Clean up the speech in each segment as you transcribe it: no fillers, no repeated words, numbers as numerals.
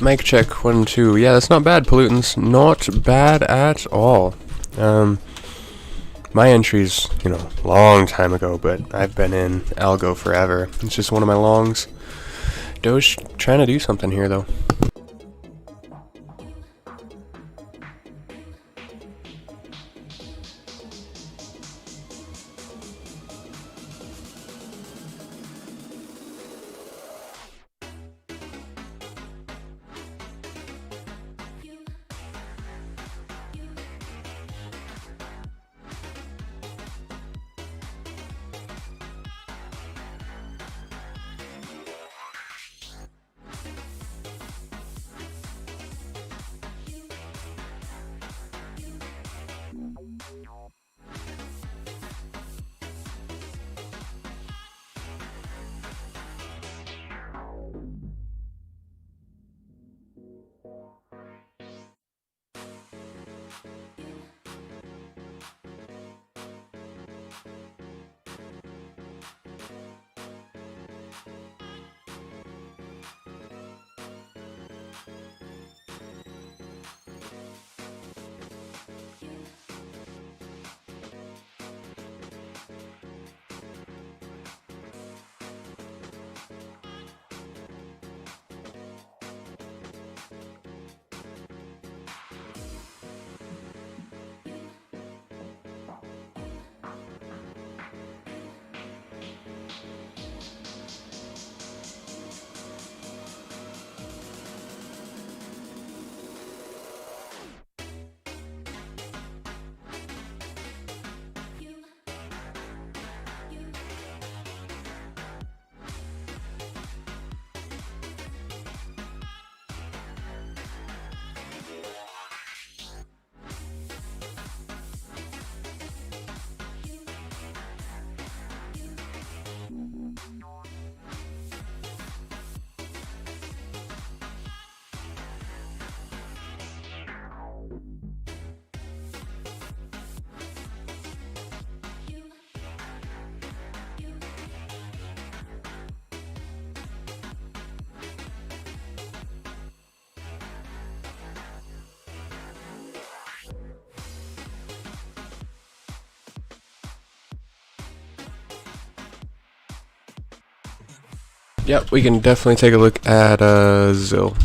Mic check 1 2. Yeah, that's not bad, pollutants. Not bad at all. My entry's, long time ago, but I've been in algo forever. It's just one of my longs. Doge trying to do something here, though. Yep, we can definitely take a look at Zill.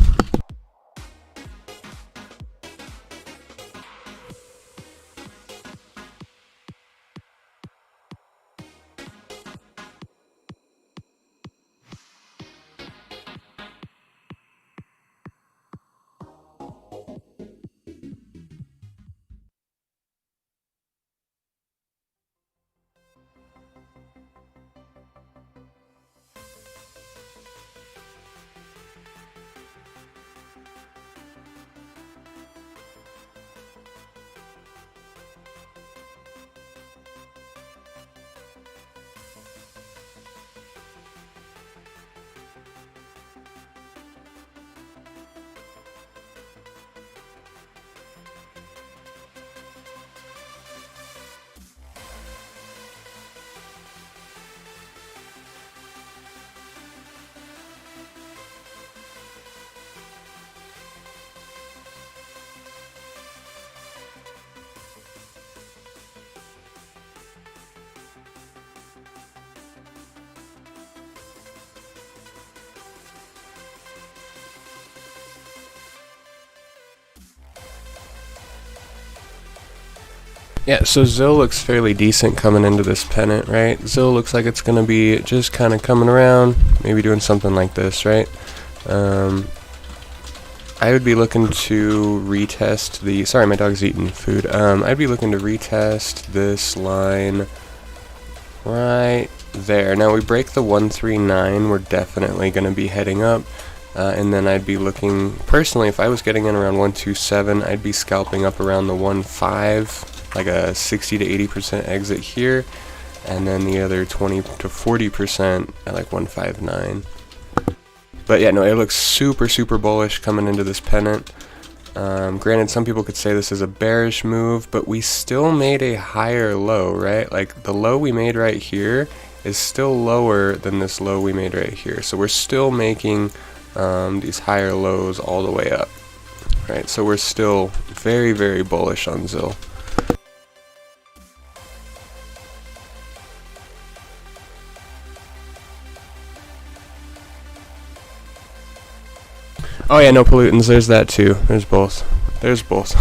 Yeah, so Zill looks fairly decent coming into this pennant, right? Zill looks like it's going to be just kind of coming around, maybe doing something like this, right? I would be looking to retest the... Sorry, my dog's eating food. I'd be looking to retest this line right there. Now we break the 139, we're definitely going to be heading up. And then I'd be looking, personally, if I was getting in around 127, I'd be scalping up around the 1.5, like a 60 to 80% exit here, and then the other 20 to 40% at like 159. But yeah, no, it looks super bullish coming into this pennant. Granted, some people could say this is a bearish move, but we still made a higher low, right? Like the low we made right here is still lower than this low we made right here. So we're still making these higher lows all the way up, right? So we're still very bullish on ZIL. Oh yeah, no pollutants, there's that too. There's both. There's both.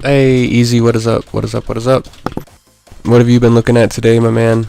Hey, Easy, what is up? What is up? What is up? What have you been looking at today, my man?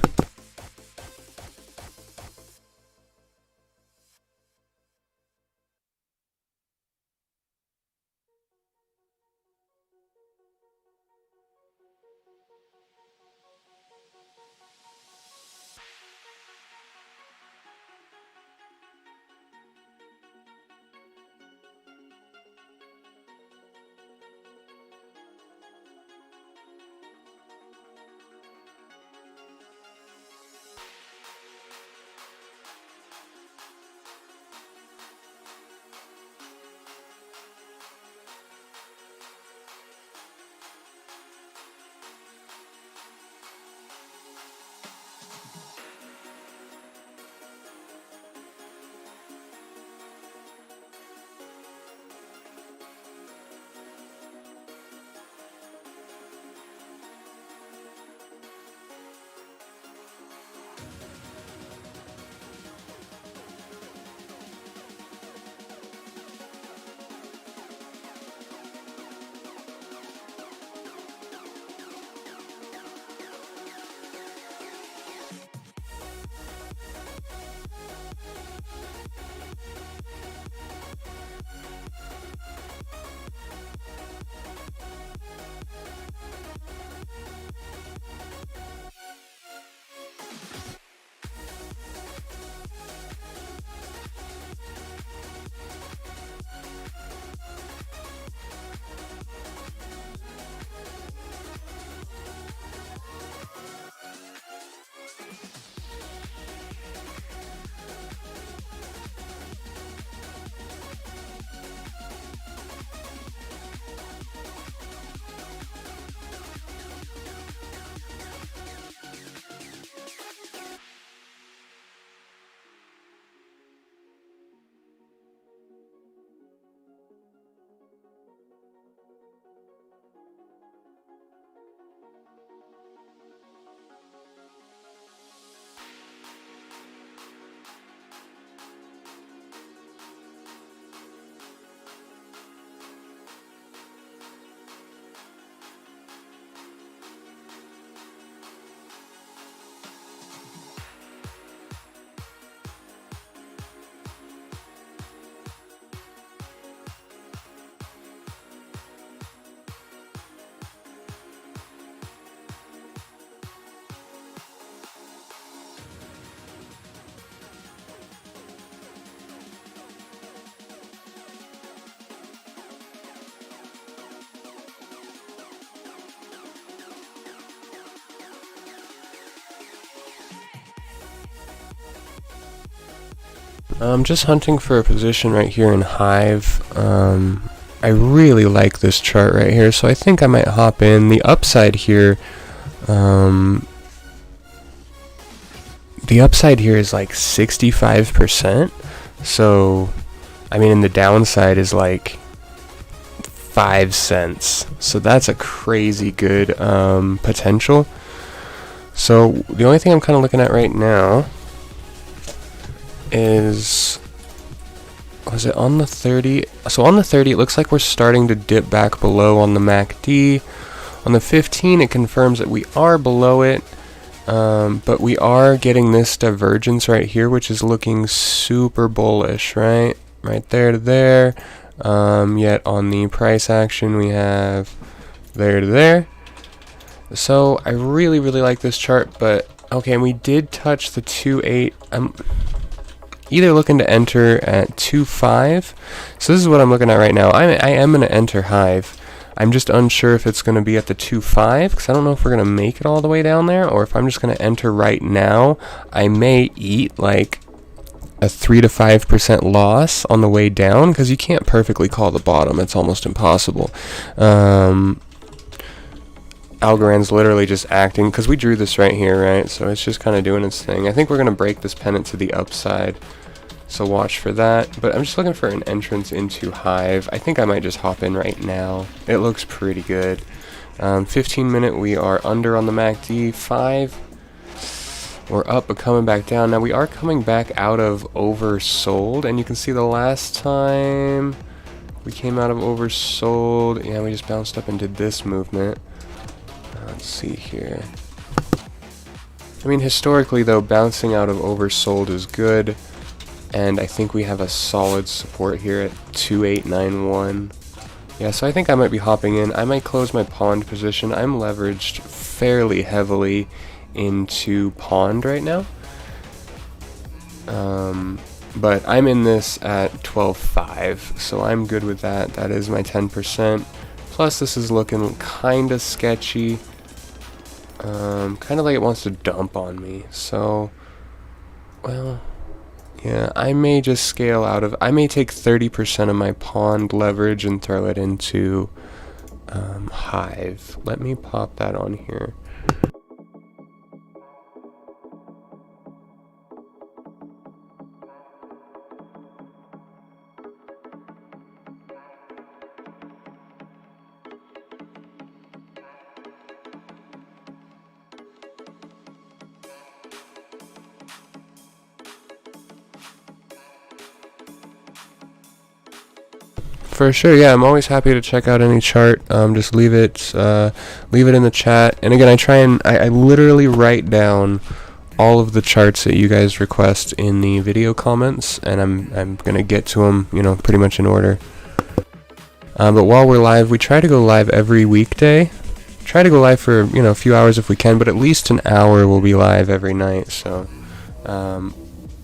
I'm just hunting for a position right here in Hive. I really like this chart right here, so I think I might hop in. The upside here, the upside here is like 65%. So, I mean, and the downside is like 5 cents. So that's a crazy good potential. So the only thing I'm kind of looking at right now is, was it on the 30? So on the 30, it looks like we're starting to dip back below on the MACD. On the 15, it confirms that we are below it, but we are getting this divergence right here, which is looking super bullish, right? Right there to there. Yet on the price action, we have there to there. So I really, really like this chart, but okay, and we did touch the 2.8. I'm either looking to enter at 2.5. So this is what I'm looking at right now. I am going to enter Hive. I'm just unsure if it's going to be at the 2.5, because I don't know if we're going to make it all the way down there, or if I'm just going to enter right now. I may eat like a 3 to 5% loss on the way down, because you can't perfectly call the bottom. It's almost impossible. Algorand's literally just acting, because we drew this right here, right? So it's just kind of doing its thing. I think we're going to break this pennant to the upside, so watch for that. But I'm just looking for an entrance into Hive. I think I might just hop in right now. It looks pretty good. 15 minute, we are under on the MACD. 5, we're up but coming back down. Now we are coming back out of oversold, and you can see the last time we came out of oversold, yeah, we just bounced up and did this movement. Let's see here. I mean, historically though, bouncing out of oversold is good, and I think we have a solid support here at 2891. Yeah, so I think I might be hopping in. I might close my pond position. I'm leveraged fairly heavily into pond right now, but I'm in this at 12.5, so I'm good with that. That is my 10%. Plus this is looking kinda sketchy. Kind of like it wants to dump on me, so, well, yeah, I may just scale out of, I may take 30% of my pond leverage and throw it into Hive. Let me pop that on here. For sure, yeah, I'm always happy to check out any chart. Just leave it in the chat. And again, I literally write down all of the charts that you guys request in the video comments, and I'm gonna get to them, you know, pretty much in order. But while we're live, we try to go live every weekday. Try to go live for, you know, a few hours if we can, but at least an hour we'll be live every night. So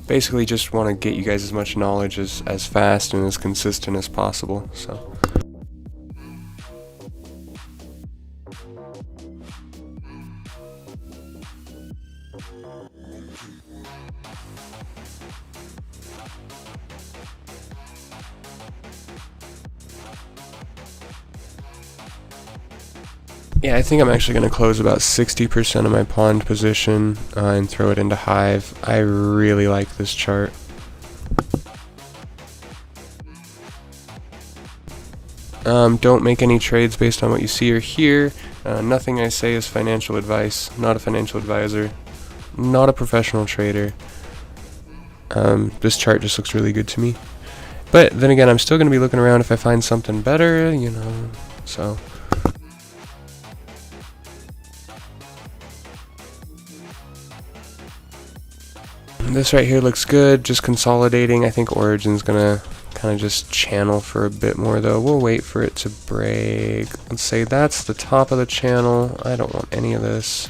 basically just want to get you guys as much knowledge as fast and as consistent as possible. So yeah, I think I'm actually going to close about 60% of my pond position and throw it into Hive. I really like this chart. Don't make any trades based on what you see or hear. Nothing I say is financial advice. Not a financial advisor. Not a professional trader. This chart just looks really good to me. But then again, I'm still going to be looking around if I find something better, you know, so. This right here looks good, just consolidating. I think Origin's gonna kind of just channel for a bit more though. We'll wait for it to break. Let's say that's the top of the channel. I don't want any of this.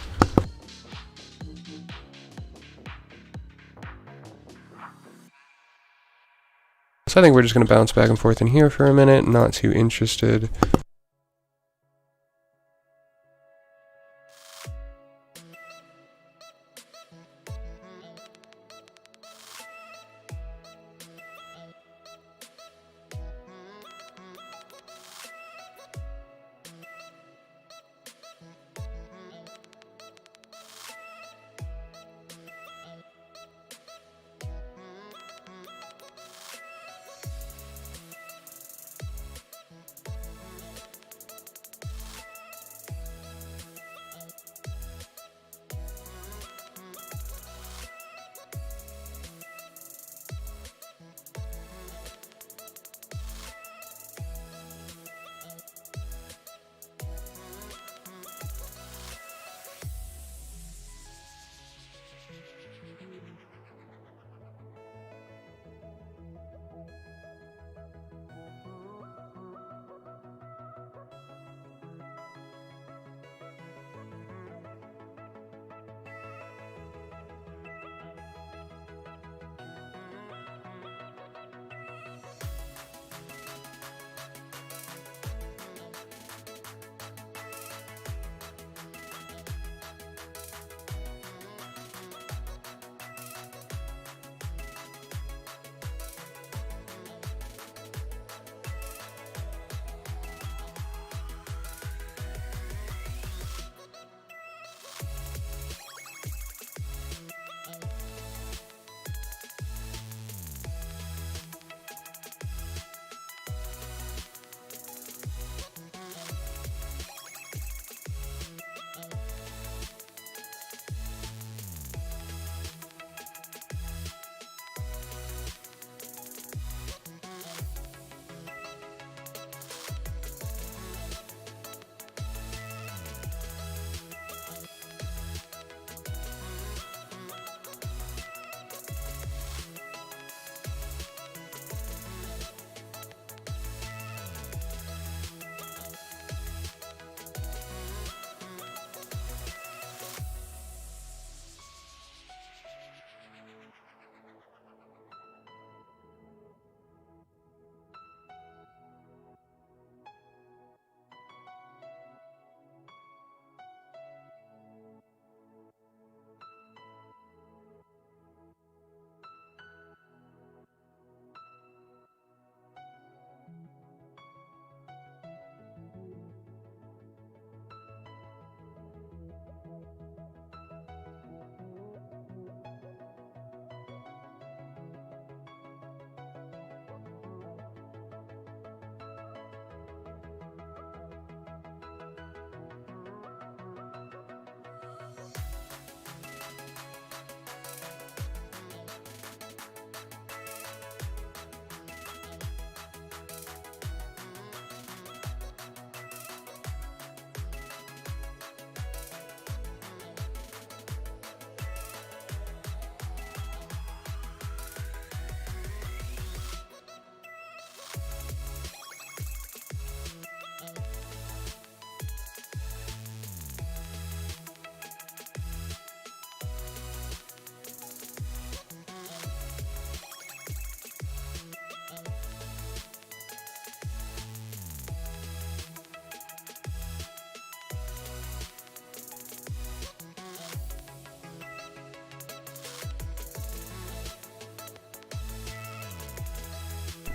So I think we're just gonna bounce back and forth in here for a minute, not too interested.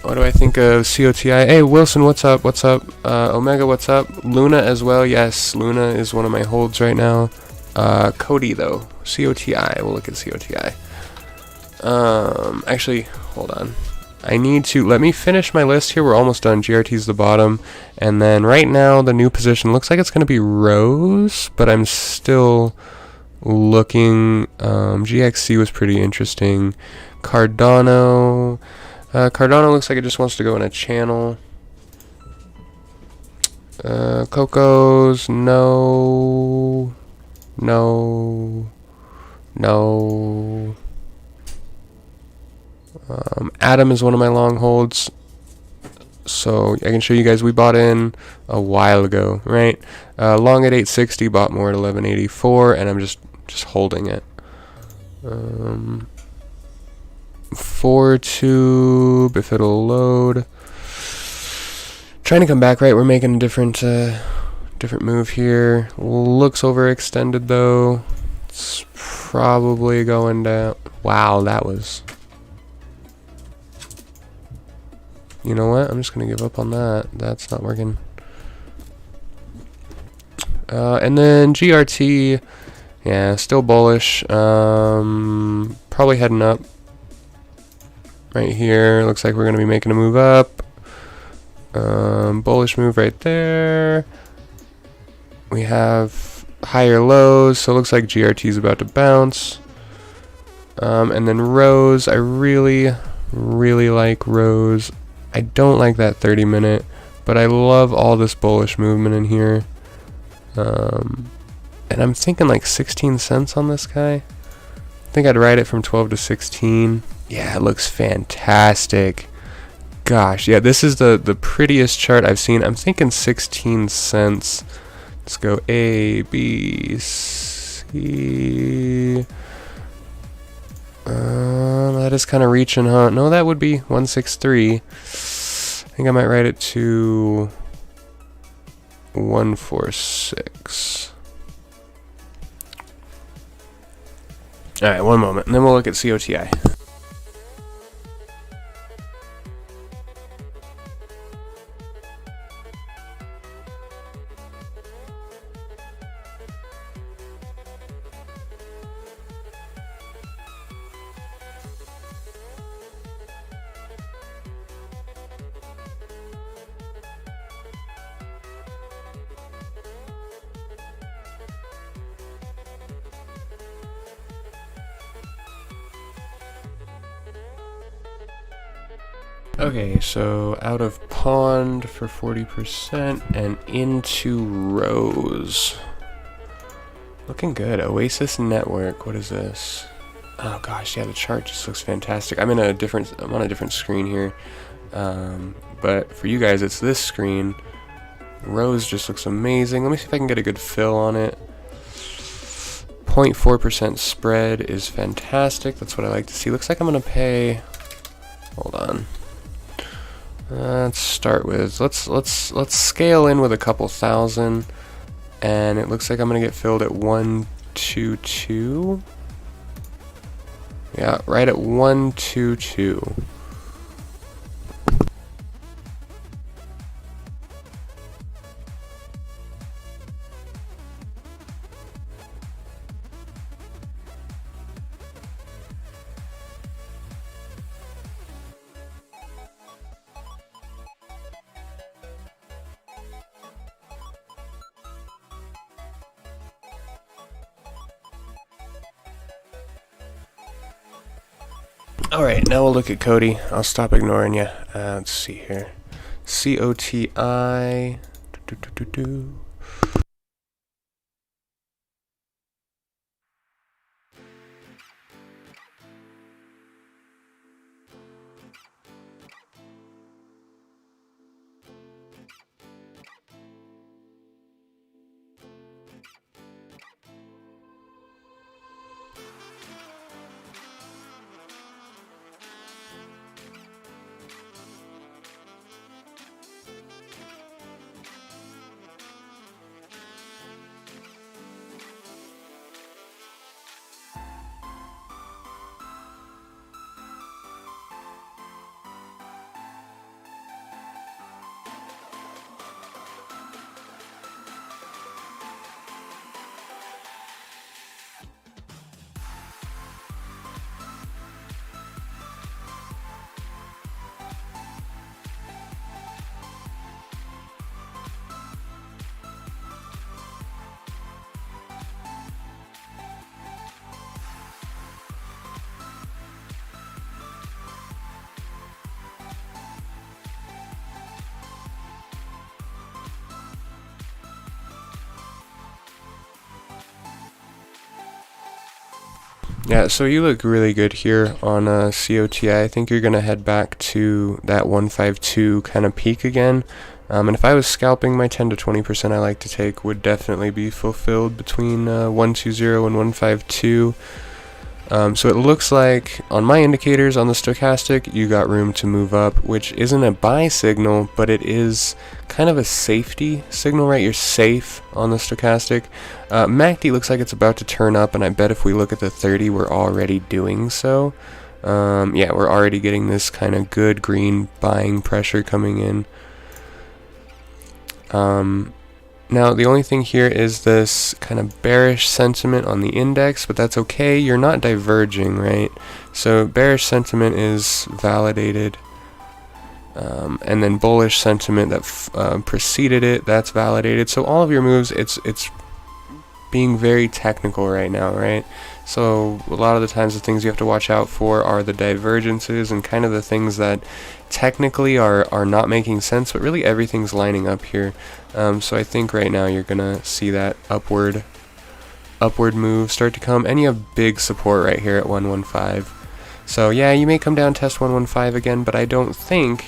What do I think of COTI? Hey, Wilson, what's up? What's up? Omega, what's up? Luna as well. Yes, Luna is one of my holds right now. Cody, though. COTI. We'll look at COTI. Actually, hold on. I need to... Let me finish my list here. We're almost done. GRT's the bottom. And then right now, the new position looks like it's going to be Rose, but I'm still looking. GXC was pretty interesting. Cardano... Cardano looks like it just wants to go in a channel. Cocos, no. Atom is one of my long holds. So I can show you guys, we bought in a while ago, right? Long at 860, bought more at 1184, and I'm just holding it. 4 tube, if it'll load. Trying to come back, right? We're making a different move here. Looks overextended though. It's probably going down. Wow, that was... You know what? I'm just gonna give up on that. That's not working. And then GRT, yeah, still bullish. Probably heading up. Right here, looks like we're going to be making a move up. Bullish move right there. We have higher lows, so it looks like GRT is about to bounce. And then Rose, I really like Rose. I don't like that 30-minute, but I love all this bullish movement in here. And I'm thinking like 16 cents on this guy. I think I'd ride it from 12 to 16. Yeah, it looks fantastic. Gosh, yeah, this is the prettiest chart I've seen. I'm thinking 16 cents. Let's go A, B, C. That is kind of reaching, huh? No, that would be 163. I think I might write it to 146. Alright, one moment, and then we'll look at COTI. Okay, so out of pond for 40% and into Rose. Looking good. Oasis Network. What is this? Oh gosh, yeah, the chart just looks fantastic. I'm on a different screen here. But for you guys, it's this screen. Rose just looks amazing. Let me see if I can get a good fill on it. 0.4% spread is fantastic. That's what I like to see. Looks like I'm gonna pay. Hold on. Let's start with let's scale in with a couple thousand, and it looks like I'm gonna get filled at 122. Yeah, right at 122. Alright, now we'll look at Cody. I'll stop ignoring you. Let's see here. COTI. Yeah, so you look really good here on COTI. I think you're going to head back to that 152 kind of peak again. And if I was scalping, my 10 to 20% I like to take would definitely be fulfilled between 120 and 152. So it looks like on my indicators on the stochastic, you got room to move up, which isn't a buy signal, but it is kind of a safety signal, right? You're safe on the stochastic. MACD looks like it's about to turn up, and I bet if we look at the 30, we're already doing so. Yeah, we're already getting this kind of good green buying pressure coming in. Now, the only thing here is this kind of bearish sentiment on the index, but that's okay. You're not diverging, right? So bearish sentiment is validated, and then bullish sentiment that preceded it, that's validated. So all of your moves, it's being very technical right now, right? So a lot of the times the things you have to watch out for are the divergences and kind of the things that technically are not making sense, but really everything's lining up here. So I think right now you're gonna see that upward move start to come, and you have big support right here at 115. So yeah, you may come down, test 115 again, but I don't think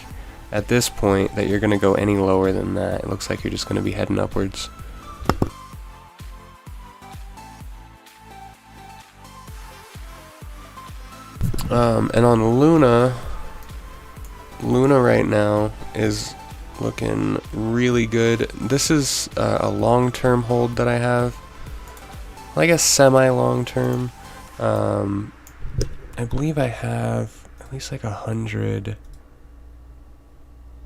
at this point that you're gonna go any lower than that. It looks like you're just gonna be heading upwards. And on Luna right now is looking really good. This is a long-term hold that I have, like a semi-long-term. I believe I have at least like 100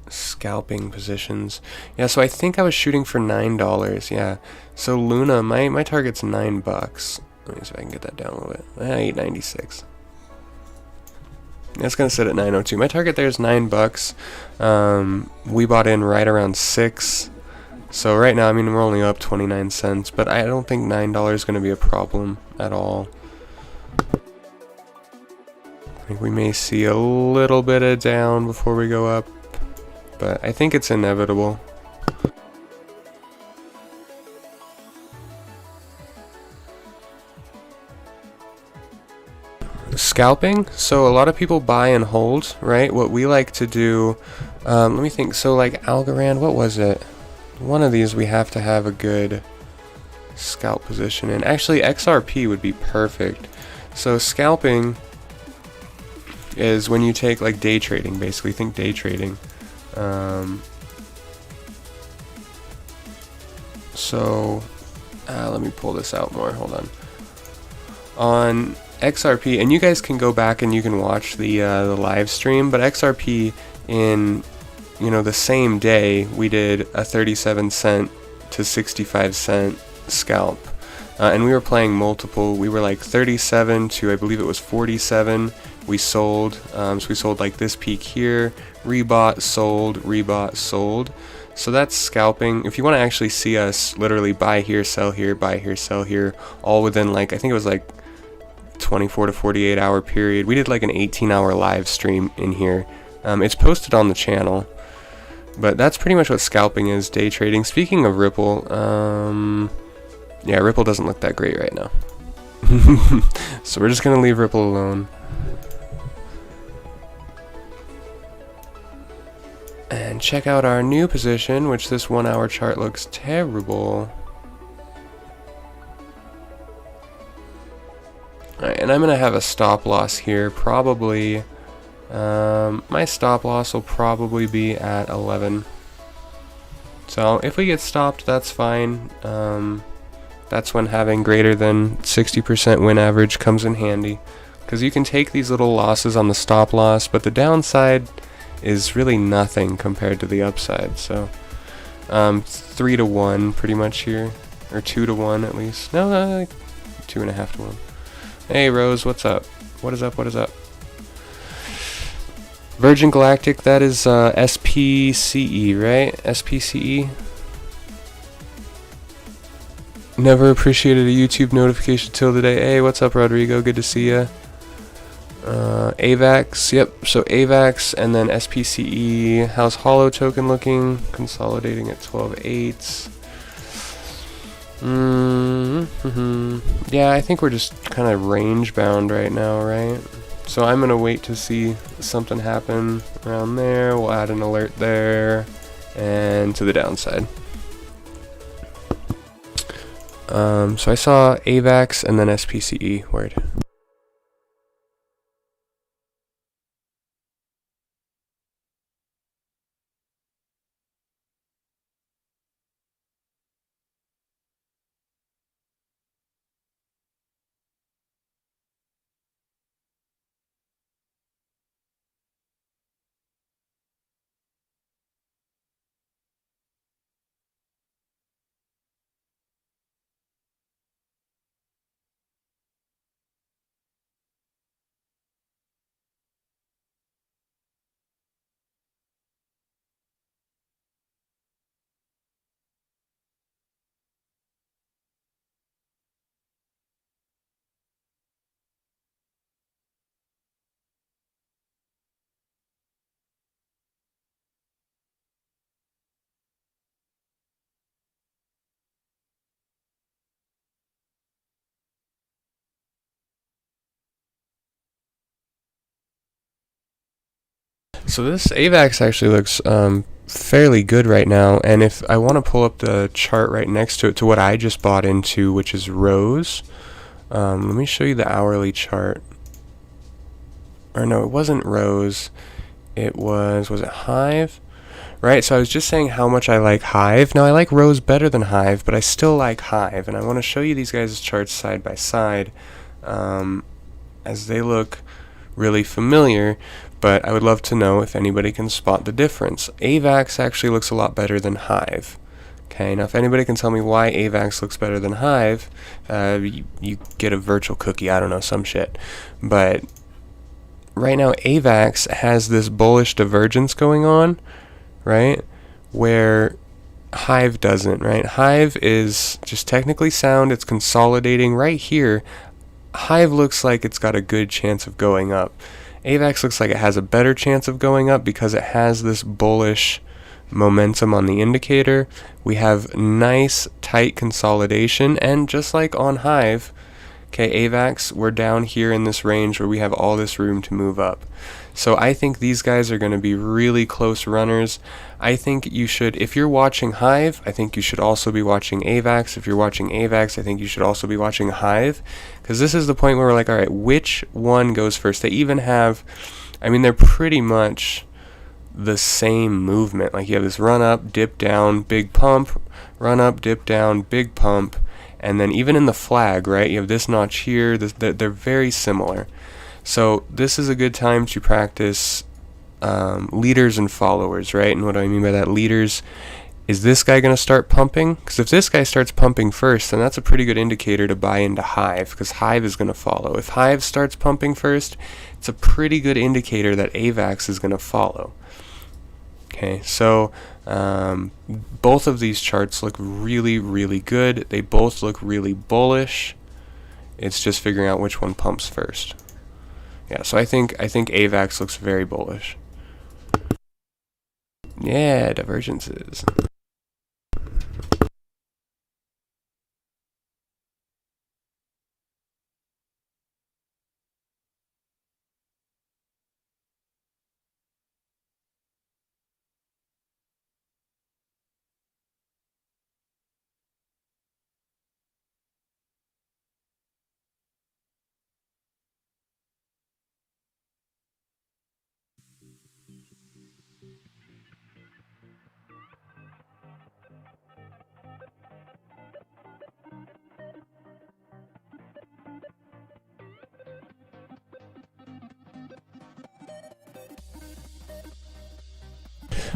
scalping positions. Yeah, so I think I was shooting for $9. Yeah, so Luna, my target's $9. Let me see if I can get that down a little bit. $8.96. It's gonna sit at 902. My target there is $9. We bought in right around 6. So right now, I mean, we're only up 29 cents, but I don't think $9 is gonna be a problem at all. I think we may see a little bit of down before we go up, but I think it's inevitable. Scalping, so a lot of people buy and hold, right? What we like to do, let me think, so like Algorand, what was it? One of these we have to have a good scalp position in. Actually, XRP would be perfect. So scalping is when you take like day trading, basically, think day trading. Let me pull this out more, hold on. On XRP, and you guys can go back and you can watch the live stream, but XRP in, you know, the same day we did a 37 cent to 65 cent scalp, and we were playing multiple. We were like 37 to, I believe it was 47. We sold, so we sold like this peak here, rebought, sold. So that's scalping. If you want to actually see us literally buy here, sell here, buy here, sell here, all within like, I think it was like 24 to 48 hour period. We did like an 18-hour live stream in here. It's posted on the channel, but that's pretty much what scalping is, day trading. Speaking of Ripple, yeah, Ripple doesn't look that great right now. So we're just gonna leave Ripple alone. And check out our new position, which this 1 hour chart looks terrible. Alright, and I'm going to have a stop loss here, probably, my stop loss will probably be at 11. So if we get stopped, that's fine. That's when having greater than 60% win average comes in handy, because you can take these little losses on the stop loss, but the downside is really nothing compared to the upside. So 3 to 1 pretty much here, or 2 to 1 at least. No, like 2.5 to 1. Hey Rose, what's up? What is up? What is up? Virgin Galactic, that is SPCE, right? SPCE. Never appreciated a YouTube notification till today. Hey, what's up, Rodrigo? Good to see ya. AVAX, yep. So AVAX and then SPCE. How's Hollow token looking? Consolidating at 12.8. Yeah, I think we're just kind of range bound right now, right? So I'm going to wait to see something happen around there. We'll add an alert there and to the downside. So I saw AVAX and then SPCE. Word. So this AVAX actually looks fairly good right now, and if I want to pull up the chart right next to it to what I just bought into, which is Rose, let me show you the hourly chart. Or no, it wasn't Rose. It was it Hive? Right, so I was just saying how much I like Hive. Now I like Rose better than Hive, but I still like Hive, and I want to show you these guys' charts side by side, as they look really familiar, but I would love to know if anybody can spot the difference. AVAX actually looks a lot better than Hive. Okay, now if anybody can tell me why AVAX looks better than Hive, you get a virtual cookie, I don't know, some shit. But right now AVAX has this bullish divergence going on, right, where Hive doesn't, right? Hive is just technically sound, it's consolidating right here. Hive looks like it's got a good chance of going up. AVAX looks like it has a better chance of going up because it has this bullish momentum on the indicator. We have nice tight consolidation, and just like on Hive, okay, AVAX, we're down here in this range where we have all this room to move up. So I think these guys are going to be really close runners. I think you should, if you're watching Hive, I think you should also be watching AVAX. If you're watching AVAX, I think you should also be watching Hive, because this is the point where we're like, all right, which one goes first? They even have, I mean, they're pretty much the same movement. Like you have this run up, dip down, big pump, run up, dip down, big pump, and then even in the flag, right, you have this notch here. They're very similar. So this is a good time to practice leaders and followers, right? And what do I mean by that? Leaders, is this guy going to start pumping? Because if this guy starts pumping first, then that's a pretty good indicator to buy into Hive, because Hive is going to follow. If Hive starts pumping first, it's a pretty good indicator that AVAX is going to follow. Okay, so both of these charts look really, really good. They both look really bullish. It's just figuring out which one pumps first. Yeah, so I think AVAX looks very bullish. Yeah, divergences.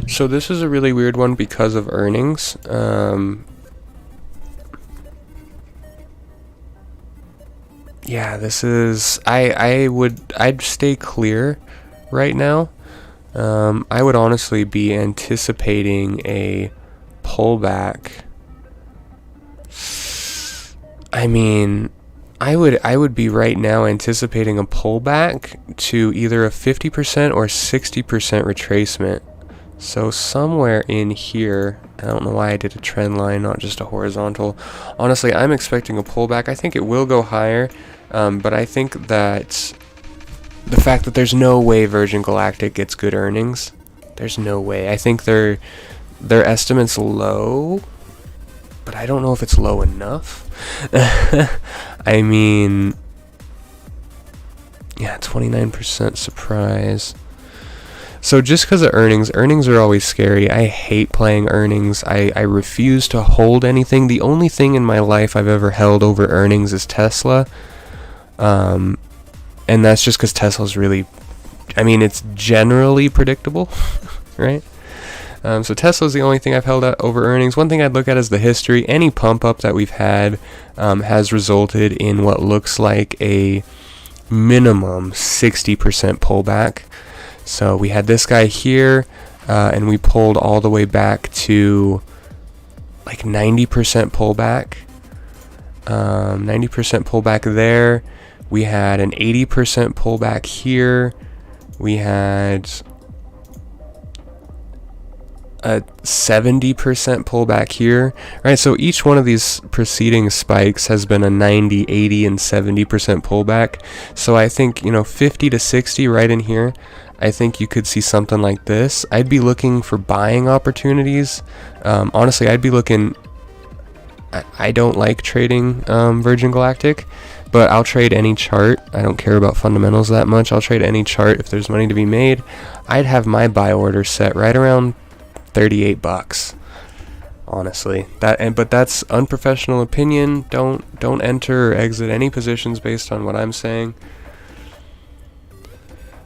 So this is a really weird one because of earnings. Yeah, this is, I'd stay clear right now. I would honestly be anticipating a pullback. I mean, I would be right now anticipating a pullback to either a 50% or 60% retracement. So somewhere in here, I don't know why I did a trend line, not just a horizontal. Honestly, I'm expecting a pullback. I think it will go higher, but I think that the fact that there's no way Virgin Galactic gets good earnings, there's no way. I think their estimate's low, but I don't know if it's low enough. I mean, yeah, 29% surprise. So just because of earnings are always scary. I hate playing earnings. I refuse to hold anything. The only thing in my life I've ever held over earnings is Tesla. And that's just because Tesla's really, I mean, it's generally predictable, right? So Tesla's the only thing I've held over earnings. One thing I'd look at is the history. Any pump up that we've had has resulted in what looks like a minimum 60% pullback. So we had this guy here, and we pulled all the way back to like 90% pullback. 90% pullback there. We had an 80% pullback here. We had a 70% pullback here. Right, so each one of these preceding spikes has been a 90, 80, and 70% pullback. So I think, 50 to 60 right in here. I think you could see something like this. I'd be looking for buying opportunities. Honestly, I'd be looking. I don't like trading Virgin Galactic, but I'll trade any chart. I don't care about fundamentals that much. I'll trade any chart if there's money to be made. I'd have my buy order set right around $38. Honestly, but that's unprofessional opinion. Don't enter or exit any positions based on what I'm saying.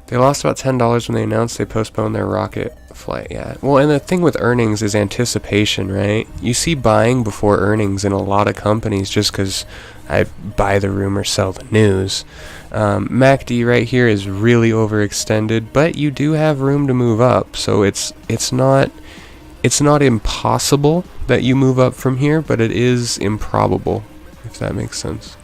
They lost about $10 when they announced they postponed their rocket flight. Yeah. Well, and the thing with earnings is anticipation, right? You see buying before earnings in a lot of companies just because I buy the rumor, sell the news. MACD right here is really overextended, but you do have room to move up. So it's not impossible that you move up from here, but it is improbable, if that makes sense.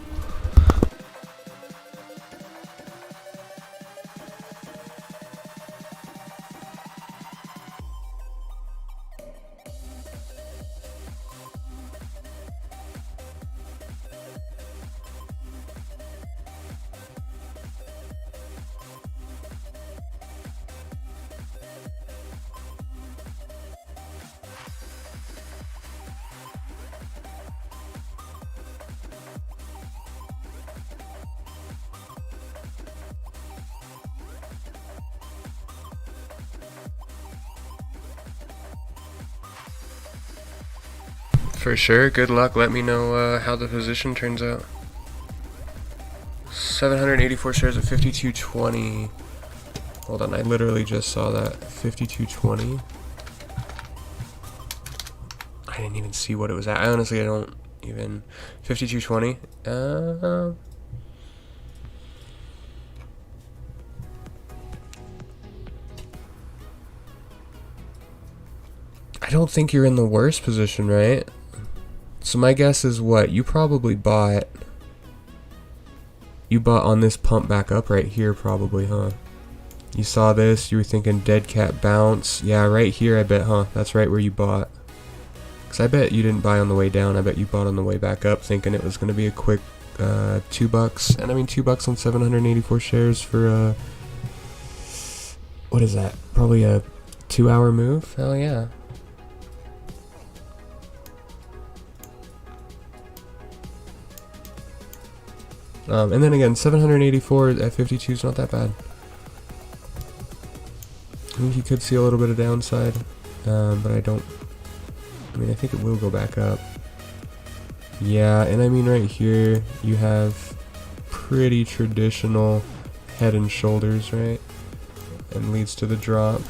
For sure. Good luck. Let me know how the position turns out. 784 shares at 52.20. Hold on, I literally just saw that. 52.20. I didn't even see what it was at. I don't even. 52.20. I don't think you're in the worst position, right? So my guess is what? You probably bought on this pump back up right here probably, huh? You saw this, you were thinking dead cat bounce. Yeah, right here I bet, huh? That's right where you bought. Because I bet you didn't buy on the way down. I bet you bought on the way back up thinking it was going to be a quick $2. And I mean $2 on 784 shares for what is that? Probably a 2-hour move? Hell yeah. And then again, 784 at 52 is not that bad. I think you could see a little bit of downside, but I think it will go back up. Yeah, and I mean right here, you have pretty traditional head and shoulders, right? And leads to the drop.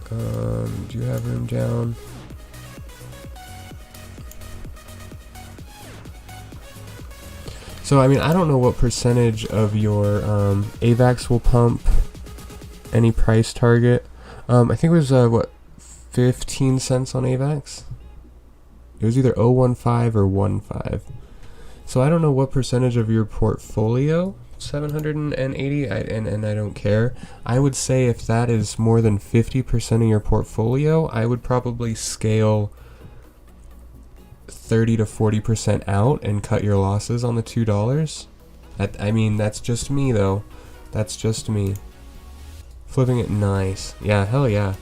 Do you have room down? So, I mean, I don't know what percentage of your AVAX will pump any price target. I think it was, 15 cents on AVAX? It was either 0.15 or 1.5. So I don't know what percentage of your portfolio 780, and I don't care. I would say if that is more than 50% of your portfolio, I would probably scale 30 to 40% out and cut your losses on the $2. I mean, that's just me though. That's just me. Flipping it nice. Yeah, hell yeah.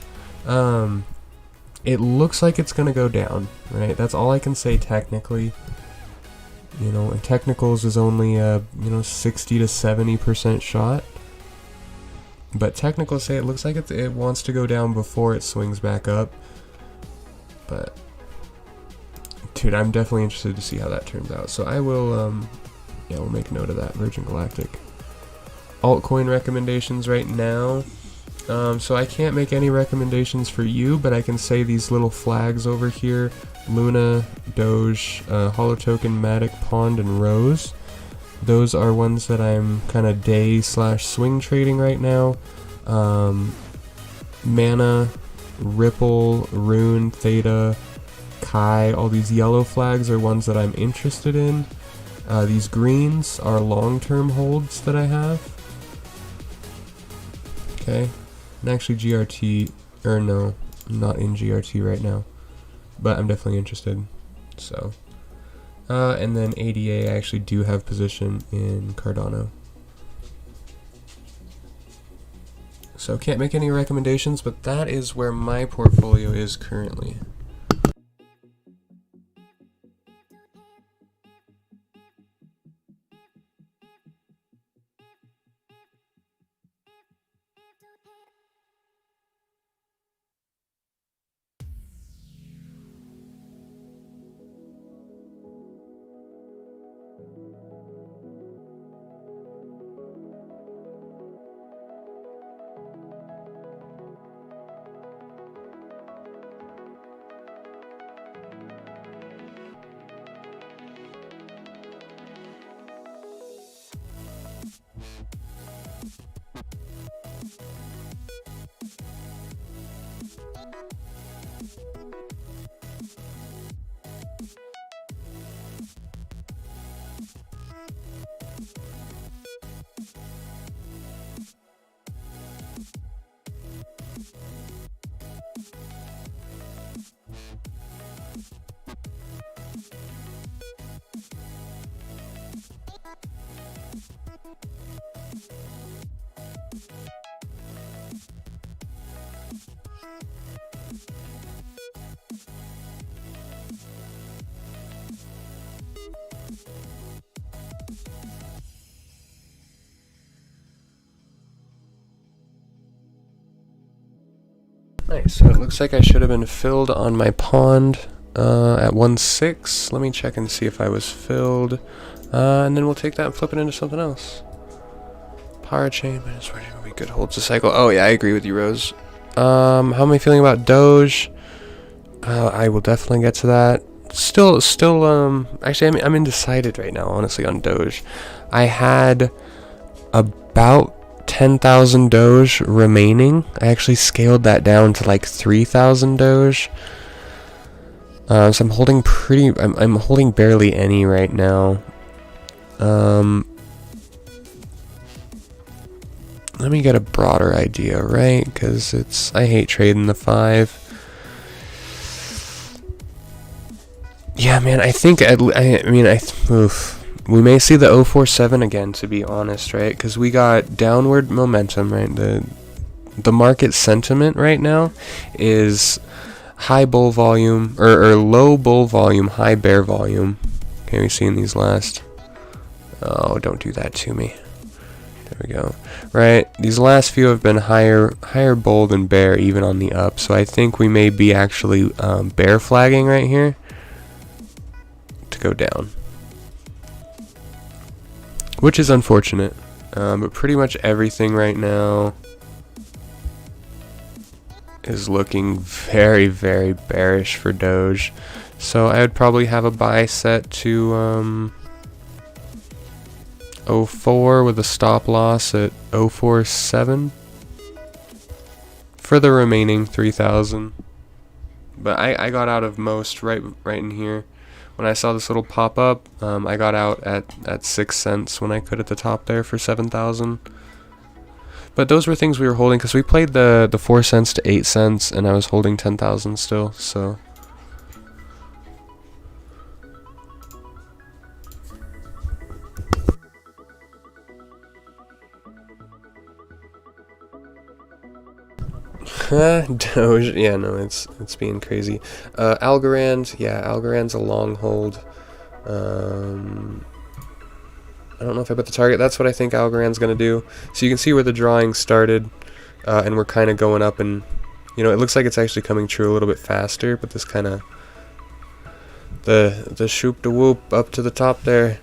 It looks like it's gonna go down, right? That's all I can say technically. You know, and technicals is only a 60 to 70% shot. But technicals say it looks like it wants to go down before it swings back up. But dude, I'm definitely interested to see how that turns out. So I will yeah, we'll make note of that. Virgin Galactic. Altcoin recommendations right now. So I can't make any recommendations for you, but I can say these little flags over here: Luna, Doge, Holo Token, Matic, Pond, and Rose. Those are ones that I'm kind of day/swing trading right now. Mana, Ripple, Rune, Theta, Kai, all these yellow flags are ones that I'm interested in. These greens are long-term holds that I have. Okay. And actually GRT, or no, I'm not in GRT right now, but I'm definitely interested. So, and then ADA, I actually do have position in Cardano. So can't make any recommendations, but that is where my portfolio is currently. Nice, so it looks like I should have been filled on my pond at 1.6. Let me check and see if I was filled. And then we'll take that and flip it into something else. Power chain, minus 40 will be good holds a cycle. Oh yeah, I agree with you, Rose. How am I feeling about Doge? I will definitely get to that. Still, actually, I'm undecided right now, honestly, on Doge. I had about 10,000 Doge remaining. I actually scaled that down to like 3,000 Doge. So I'm holding I'm holding barely any right now. Let me get a broader idea, right? Because I hate trading the 5. Yeah, man, I think we may see the 047 again, to be honest, right? Because we got downward momentum, right? The market sentiment right now is high bull volume, or low bull volume, high bear volume. Okay, we've seen these last. Oh, don't do that to me. There we go. Right, these last few have been higher bull than bear, even on the up. So I think we may be actually bear flagging right here to go down, which is unfortunate. But pretty much everything right now is looking very, very bearish for Doge. So I would probably have a buy set to 04 with a stop loss at 047 for the remaining 3,000. But I got out of most right in here. when I saw this little pop up, I got out at 6 cents when I could at the top there for 7,000. But those were things we were holding because we played the 4 cents to 8 cents, and I was holding 10,000 still. So Doge, yeah, no, it's being crazy. Algorand, yeah, Algorand's a long hold. I don't know if I put the target. That's what I think Algorand's going to do. So you can see where the drawing started, and we're kind of going up, and you know, it looks like it's actually coming true a little bit faster, but this kind of the shoop de whoop up to the top there.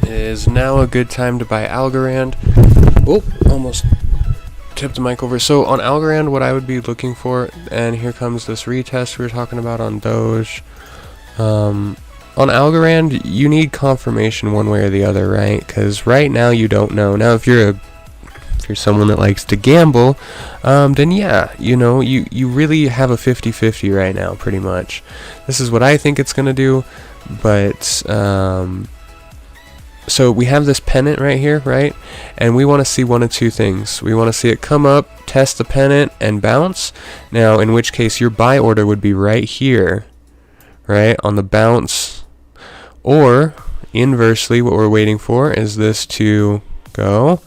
Is now a good time to buy Algorand. Oh, almost tipped the mic over. So on Algorand, what I would be looking for, and here comes this retest we were talking about on Doge. On Algorand, you need confirmation one way or the other, right? Because right now you don't know. Now, if you're someone that likes to gamble, then yeah, you know, you really have a 50-50 right now, pretty much. This is what I think it's gonna do, but so we have this pennant right here, right? And we want to see one of two things. We want to see it come up, test the pennant, and bounce. Now, in which case your buy order would be right here, right, on the bounce. Or, inversely, what we're waiting for is this to go,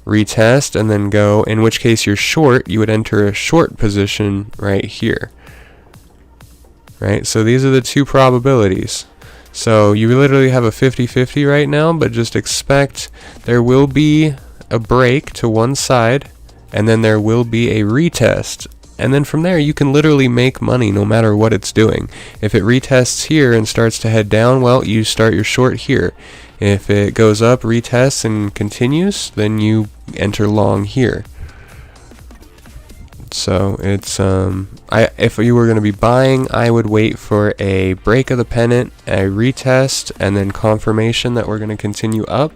retest, and then go, in which case you're short, you would enter a short position right here. Right? So these are the two probabilities. So you literally have a 50-50 right now, but just expect there will be a break to one side, and then there will be a retest. And then from there, you can literally make money no matter what it's doing. If it retests here and starts to head down, well, you start your short here. If it goes up, retests, and continues, then you enter long here. So it's if you were going to be buying, I would wait for a break of the pennant, a retest, and then confirmation that we're going to continue up,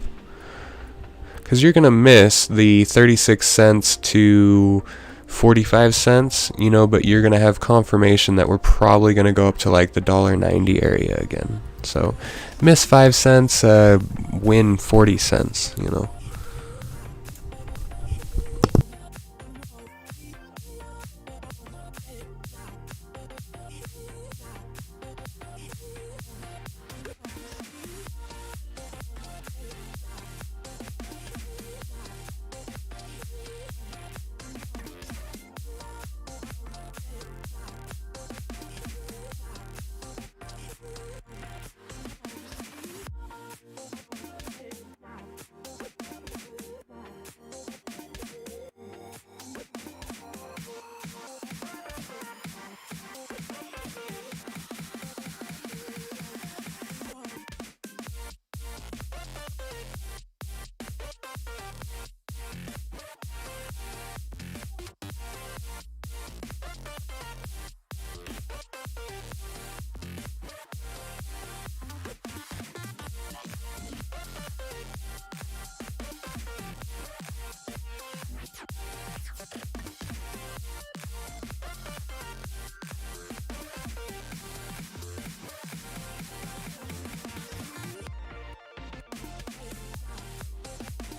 because you're going to miss the 36 cents to 45 cents, you know, but you're going to have confirmation that we're probably going to go up to like the $1.90 area again. So miss 5 cents, win 40 cents, you know.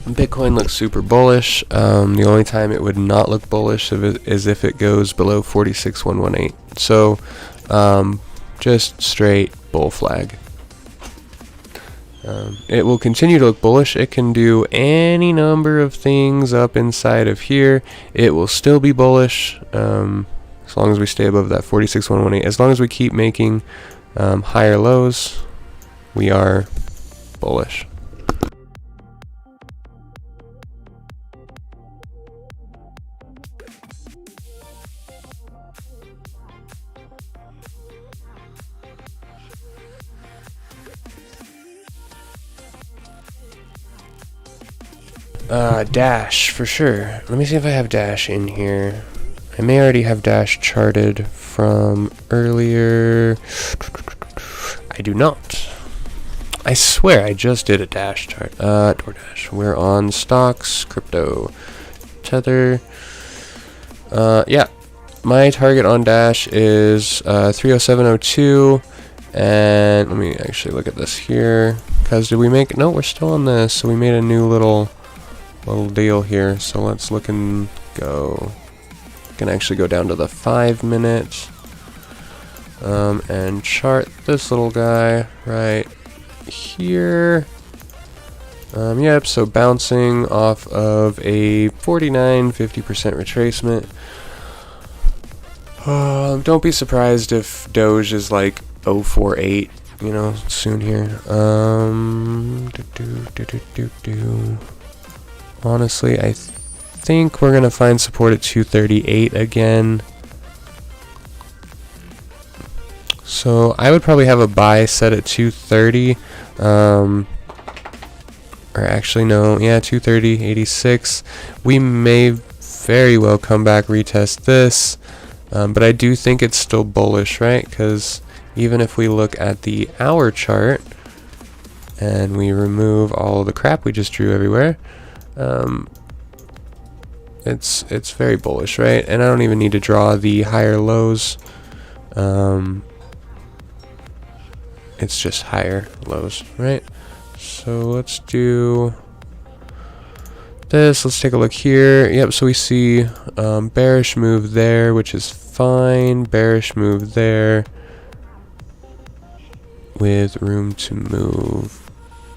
Bitcoin looks super bullish. The only time it would not look bullish is if it goes below 46,118. So just straight bull flag. It will continue to look bullish. It can do any number of things up inside of here. It will still be bullish as long as we stay above that 46,118. As long as we keep making higher lows, we are bullish. Dash, for sure. Let me see if I have Dash in here. I may already have Dash charted from earlier. I do not. I swear I just did a Dash chart. DoorDash. We're on stocks, crypto, Tether. Yeah. My target on Dash is 307.02. And let me actually look at this here. Because did we make... No, we're still on this. So we made a new little deal here. So let's look and go. Can actually go down to the 5 minute and chart this little guy right here. Yep, so bouncing off of a 49-50% retracement. Don't be surprised if Doge is like 048, you know, soon here. Honestly, I think we're gonna find support at 238 again. So I would probably have a buy set at 230. Or actually no, yeah, 230.86. We may very well come back, retest this, but I do think it's still bullish, right? Because even if we look at the hour chart and we remove all the crap we just drew everywhere, it's very bullish, right? And I don't even need to draw the higher lows. It's just higher lows, right? So let's do this. Let's take a look here. Yep, so we see bearish move there, which is fine. Bearish move there with room to move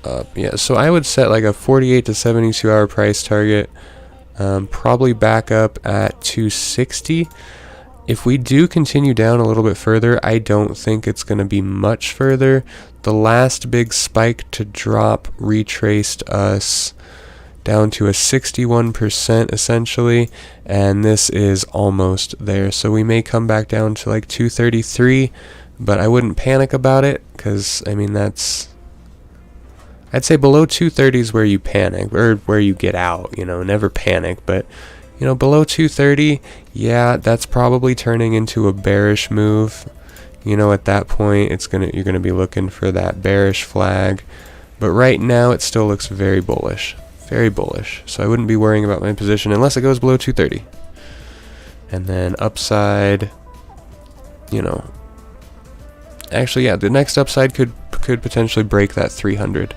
up. Yeah, so I would set like a 48 to 72 hour price target. Probably back up at 260. If we do continue down a little bit further, I don't think it's going to be much further. The last big spike to drop retraced us down to a 61% essentially, and this is almost there. So we may come back down to like 233, but I wouldn't panic about it, because I mean that's... I'd say below 230 is where you panic, or where you get out, you know, never panic, but you know, below 230, yeah, that's probably turning into a bearish move. You know, at that point, you're gonna be looking for that bearish flag. But right now, it still looks very bullish, very bullish. So I wouldn't be worrying about my position unless it goes below 230. And then upside, you know, actually, yeah, the next upside could potentially break that 300.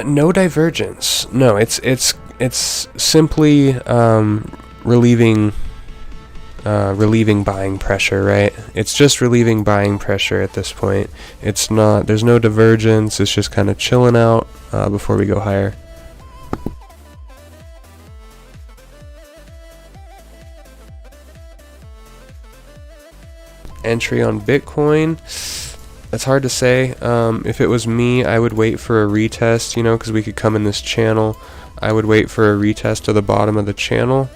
No divergence. No, it's simply relieving buying pressure, right? It's just relieving buying pressure at this point. It's not. There's no divergence. It's just kind of chilling out before we go higher. Entry on Bitcoin. It's hard to say. If it was me, I would wait for a retest, you know, because we could come in this channel. I would wait for a retest to the bottom of the channel.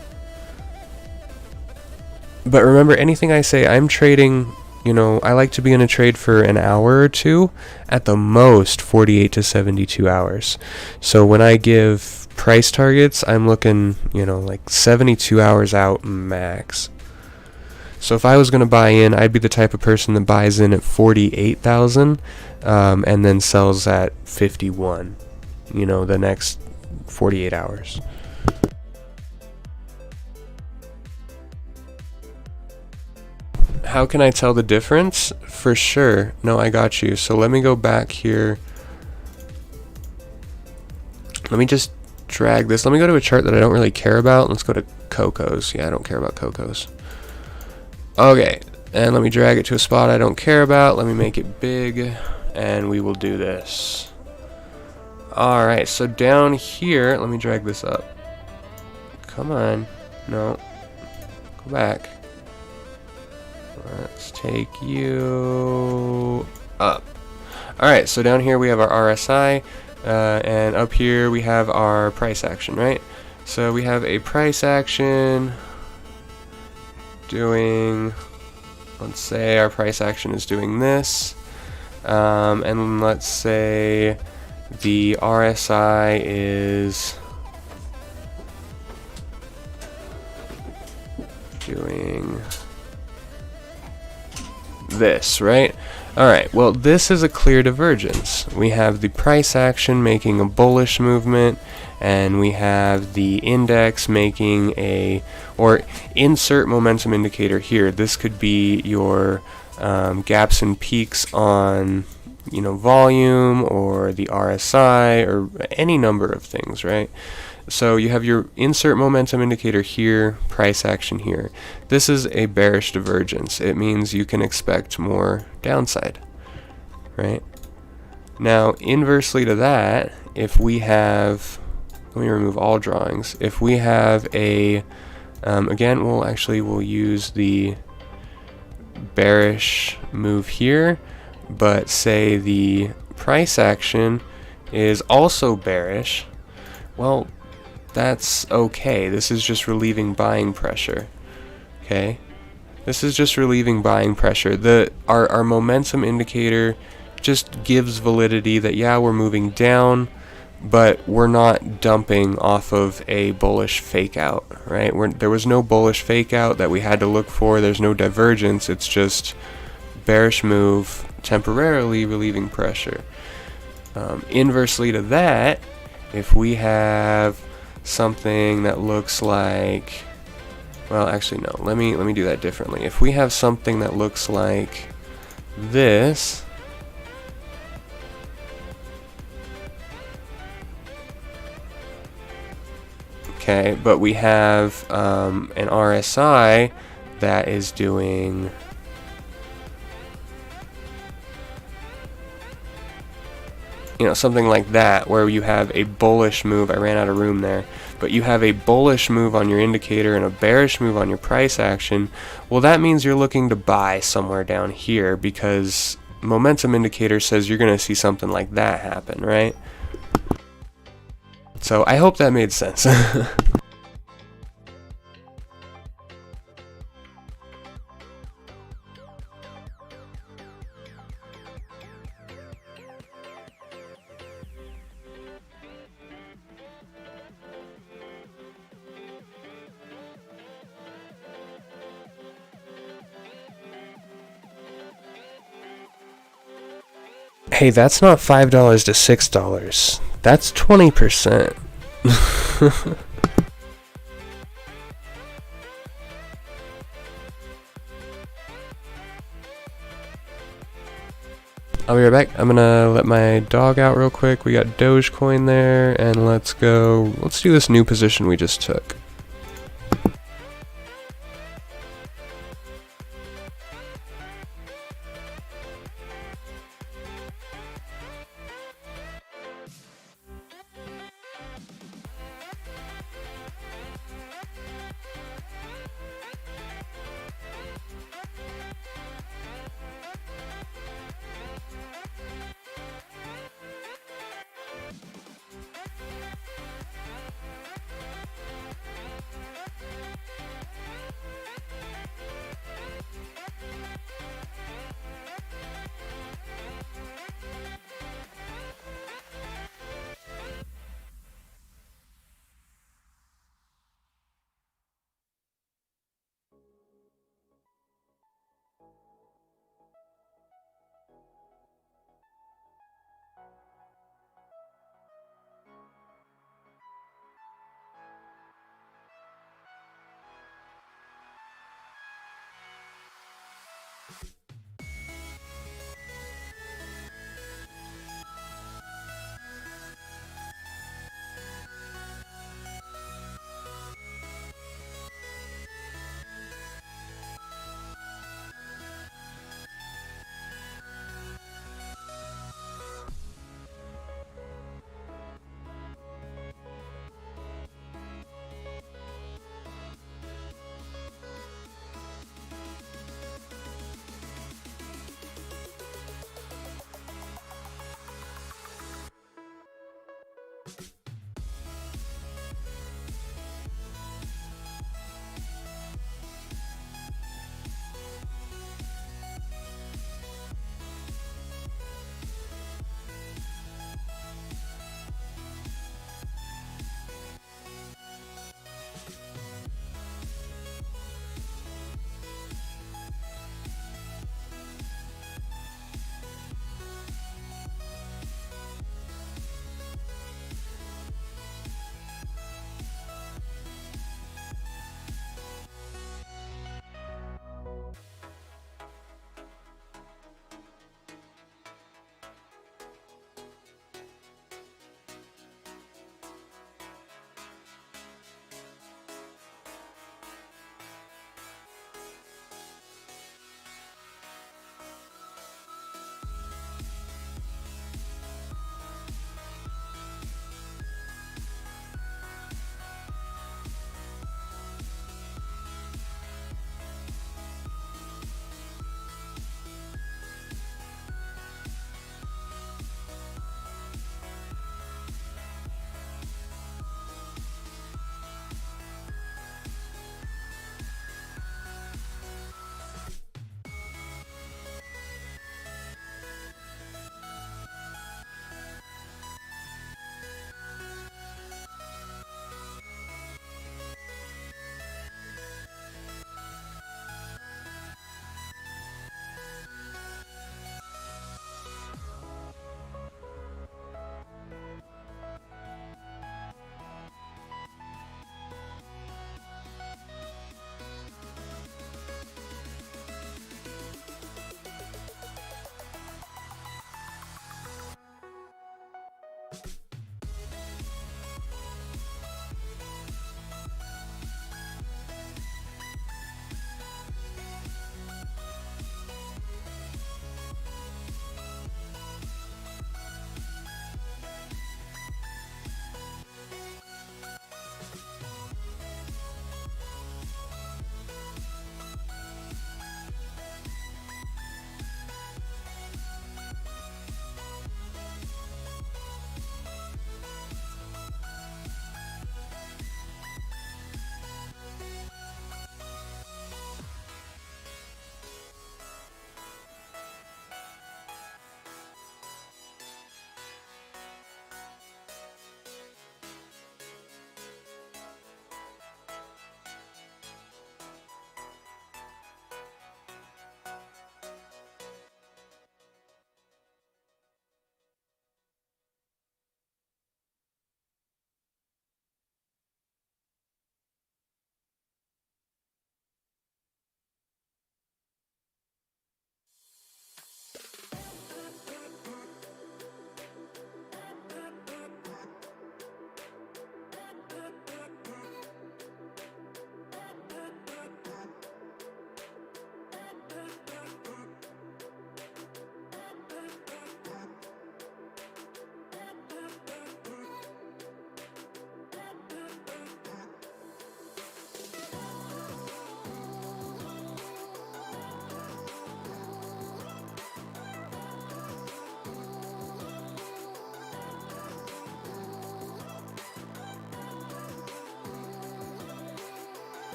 But remember, anything I say, I'm trading, you know, I like to be in a trade for an hour or two, at the most 48 to 72 hours. So when I give price targets, I'm looking, you know, like 72 hours out max. So if I was going to buy in, I'd be the type of person that buys in at 48,000 and then sells at 51, you know, the next 48 hours. How can I tell the difference? For sure. No, I got you. So let me go back here. Let me just drag this. Let me go to a chart that I don't really care about. Let's go to Coco's. Yeah, I don't care about Coco's. Okay, and let me drag it to a spot I don't care about. Let me make it big, and we will do this. Alright, so down here, let me drag this up. Come on. No. Go back. Let's take you up. Alright, so down here we have our RSI, and up here we have our price action, right? So we have a price action doing, let's say our price action is doing this, and let's say the RSI is doing this, right? Alright, well, this is a clear divergence. We have the price action making a bullish movement, and we have the index making a, or insert momentum indicator here. This could be your gaps and peaks on, you know, volume, or the RSI, or any number of things, right? So you have your insert momentum indicator here, price action here. This is a bearish divergence. It means you can expect more downside, right? Now, inversely to that, if we have, let me remove all drawings. If we have a, again, we'll use the bearish move here, but say the price action is also bearish, well, that's okay. This is just relieving buying pressure. Okay? This is just relieving buying pressure. Our momentum indicator just gives validity that, yeah, we're moving down, but we're not dumping off of a bullish fake out, right? There was no bullish fake out that we had to look for. There's no divergence. It's just bearish move, temporarily relieving pressure. Inversely to that, if we have something that looks like, well, actually no, let me do that differently. If we have something that looks like this, okay, but we have an RSI that is doing, you know, something like that, where you have a bullish move. I ran out of room there, but you have a bullish move on your indicator and a bearish move on your price action. Well, that means you're looking to buy somewhere down here, because momentum indicator says you're going to see something like that happen, right? So I hope that made sense. Hey, that's not $5 to $6. That's 20%. I'll be right back. I'm gonna let my dog out real quick. We got Dogecoin there, and let's do this new position we just took.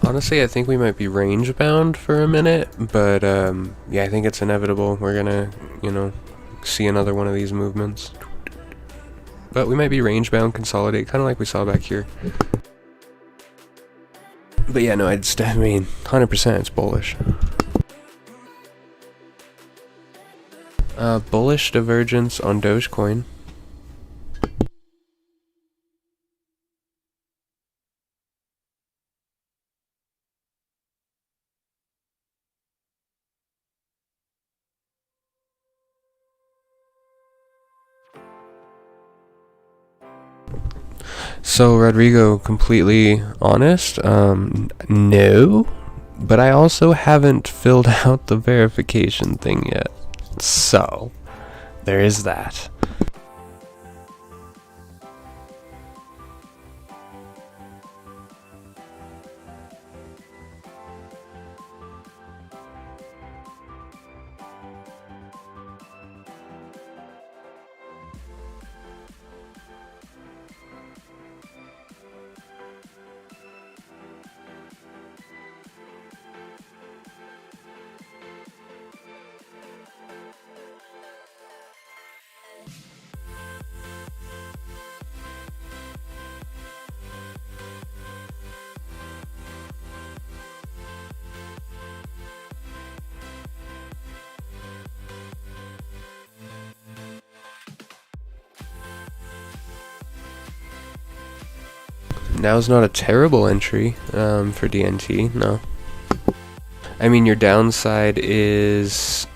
Honestly, I think we might be range bound for a minute, but yeah, I think it's inevitable. We're gonna, you know, see another one of these movements. But we might be range bound, consolidate, kind of like we saw back here. But yeah, no, I mean, 100% it's bullish. Bullish divergence on Dogecoin. So Rodrigo, completely honest, no, but I also haven't filled out the verification thing yet, so there is that. Now's not a terrible entry for DNT, no. I mean, your downside is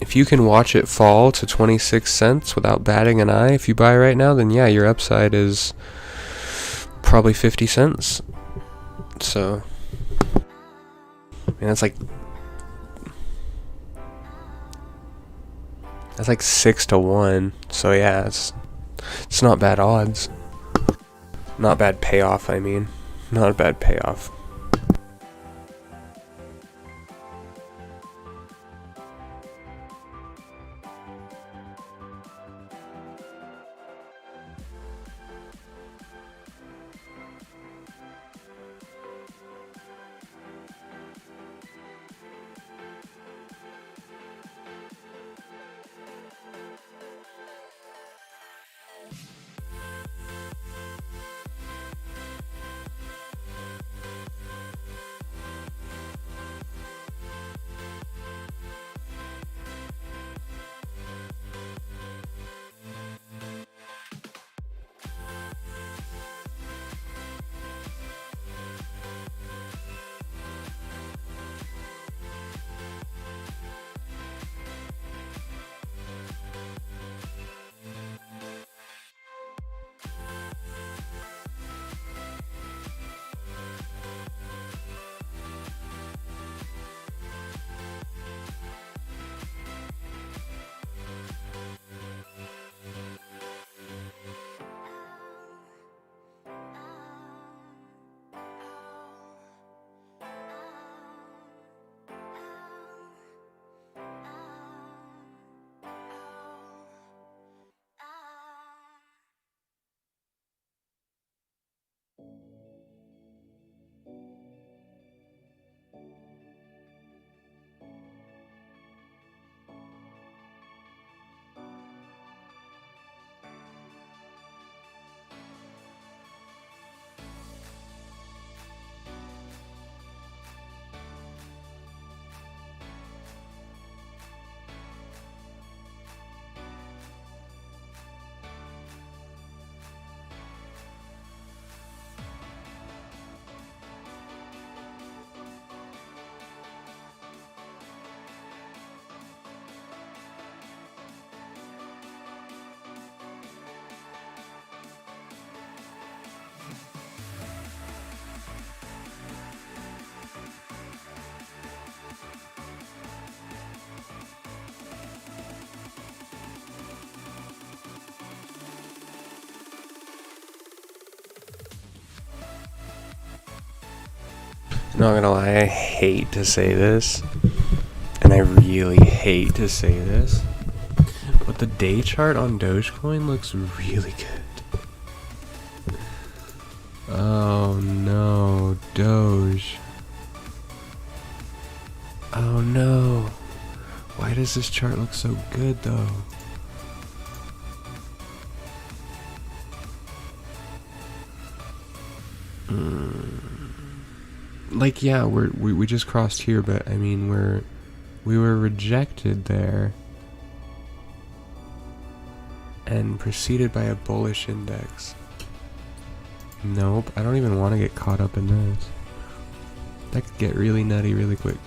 if you can watch it fall to 26 cents without batting an eye, if you buy right now, then yeah, your upside is probably 50 cents. So, I mean, that's like 6 to 1. So yeah, it's not bad odds. Not bad payoff, I mean. Not a bad payoff. Not gonna lie, I hate to say this, and I really hate to say this, but the day chart on Dogecoin looks really good. Oh no, Doge. Oh no. Why does this chart look so good though? Like, yeah, we just crossed here, but I mean we were rejected there and preceded by a bullish index. Nope, I don't even want to get caught up in this. That could get really nutty really quick.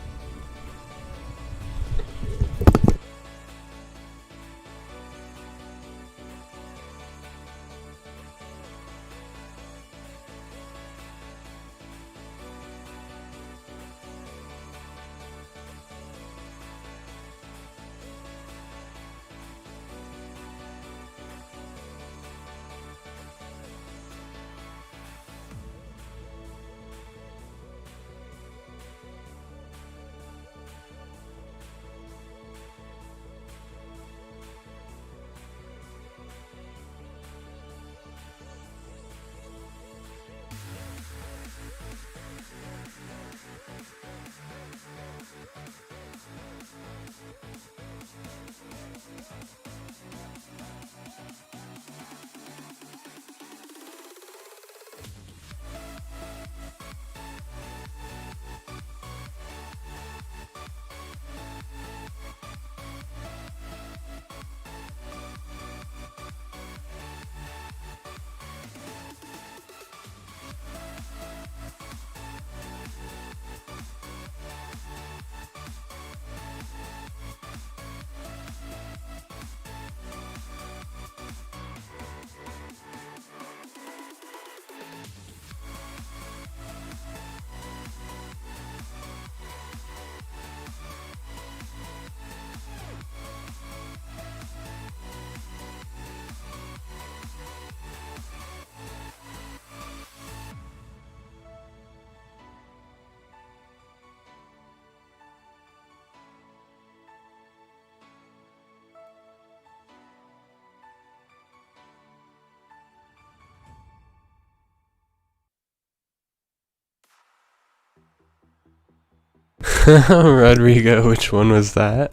Rodrigo, which one was that?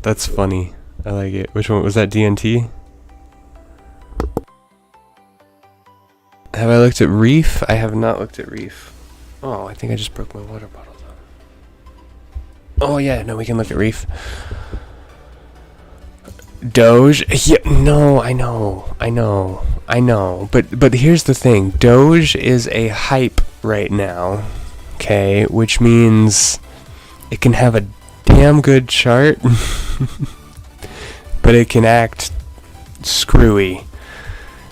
That's funny. I like it. Which one was that? DNT? Have I looked at Reef? I have not looked at Reef. Oh, I think I just broke my water bottle though. Oh yeah, no, we can look at Reef. Doge? Yeah, no, I know. But here's the thing. Doge is a hype right now. Okay, which means it can have a damn good chart, but it can act screwy.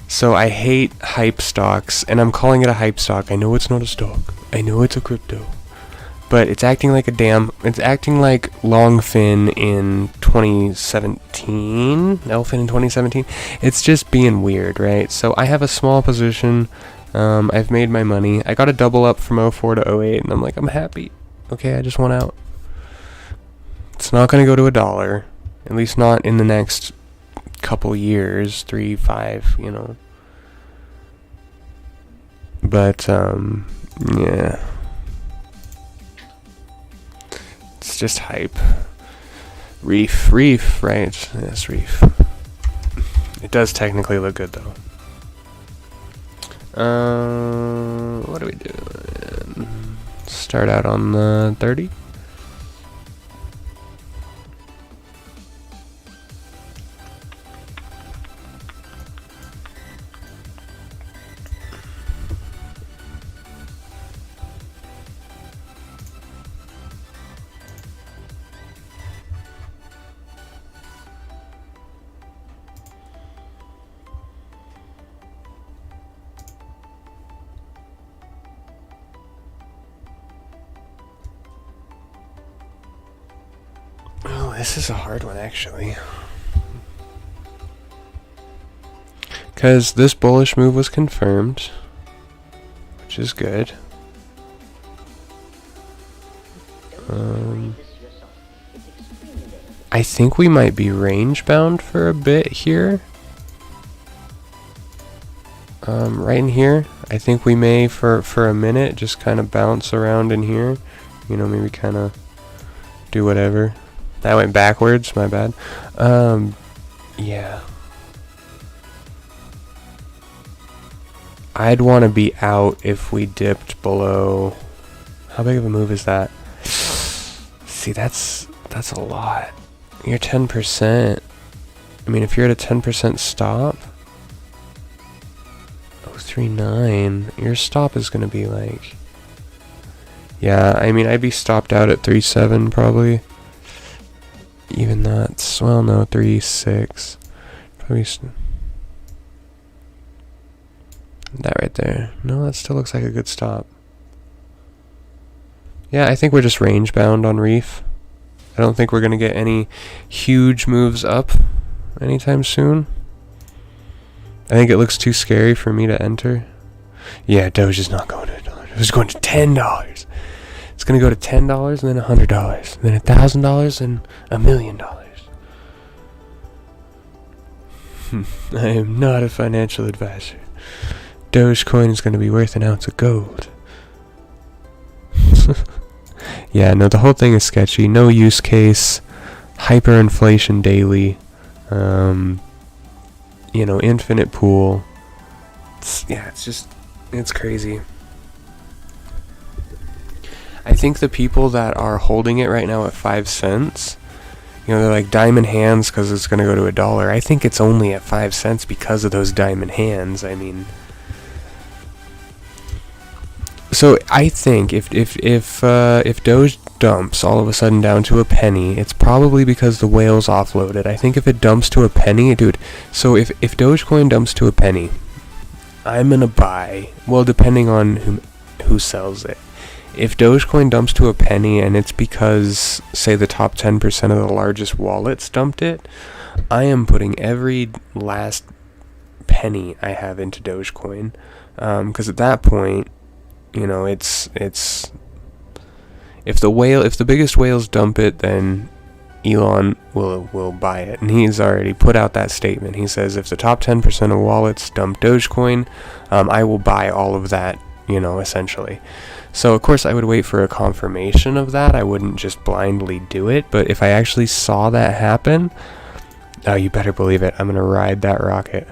So I hate hype stocks, and I'm calling it a hype stock. I know it's not a stock. I know it's a crypto. But it's acting like it's acting like Longfin in 2017, Elfin in 2017. It's just being weird, right? So I have a small position. I've made my money. I got a double up from 04 to 08, and I'm like, I'm happy. Okay, I just want out. It's not going to go to $1, at least not in the next couple years, 3, 5, you know. But, yeah. It's just hype. Reef, right? Yes, Reef. It does technically look good, though. What do we do? Start out on the 30. This is a hard one, actually. Because this bullish move was confirmed, which is good. I think we might be range bound for a bit here. right in here. I think we may, for a minute, just kind of bounce around in here. You know, maybe kind of do whatever. That went backwards, my bad. Yeah. I'd want to be out if we dipped below. How big of a move is that? See, that's a lot. You're 10%. I mean, if you're at a 10% stop, 039, your stop is going to be like, yeah, I mean, I'd be stopped out at 3.7 probably. Even that's, well, no, 3.6. Probably that right there. No, that still looks like a good stop. Yeah, I think we're just range bound on Reef. I don't think we're going to get any huge moves up anytime soon. I think it looks too scary for me to enter. Yeah, Doge is not going to $1. It's going to $10. It's going to go to $10 and then $100, then $1,000 and $1 million. I am not a financial advisor. Dogecoin is going to be worth an ounce of gold. Yeah, no, the whole thing is sketchy. No use case. Hyperinflation daily. You know, infinite pool. It's crazy. I think the people that are holding it right now at 5 cents, you know, they're like diamond hands because it's going to go to $1. I think it's only at 5 cents because of those diamond hands. I mean, so I think if Doge dumps all of a sudden down to a penny, it's probably because the whales offloaded. I think if it dumps to a penny, dude. So if Dogecoin dumps to a penny, I'm gonna buy. Well, depending on who sells it. If Dogecoin dumps to a penny and it's because, say, the top 10% of the largest wallets dumped it, I am putting every last penny I have into Dogecoin, because at that point, you know, it's if the biggest whales dump it, then Elon will buy it, and he's already put out that statement. He says if the top 10% of wallets dump Dogecoin, I will buy all of that, you know, essentially. So of course I would wait for a confirmation of that. I wouldn't just blindly do it, but if I actually saw that happen, oh, you better believe it, I'm gonna ride that rocket.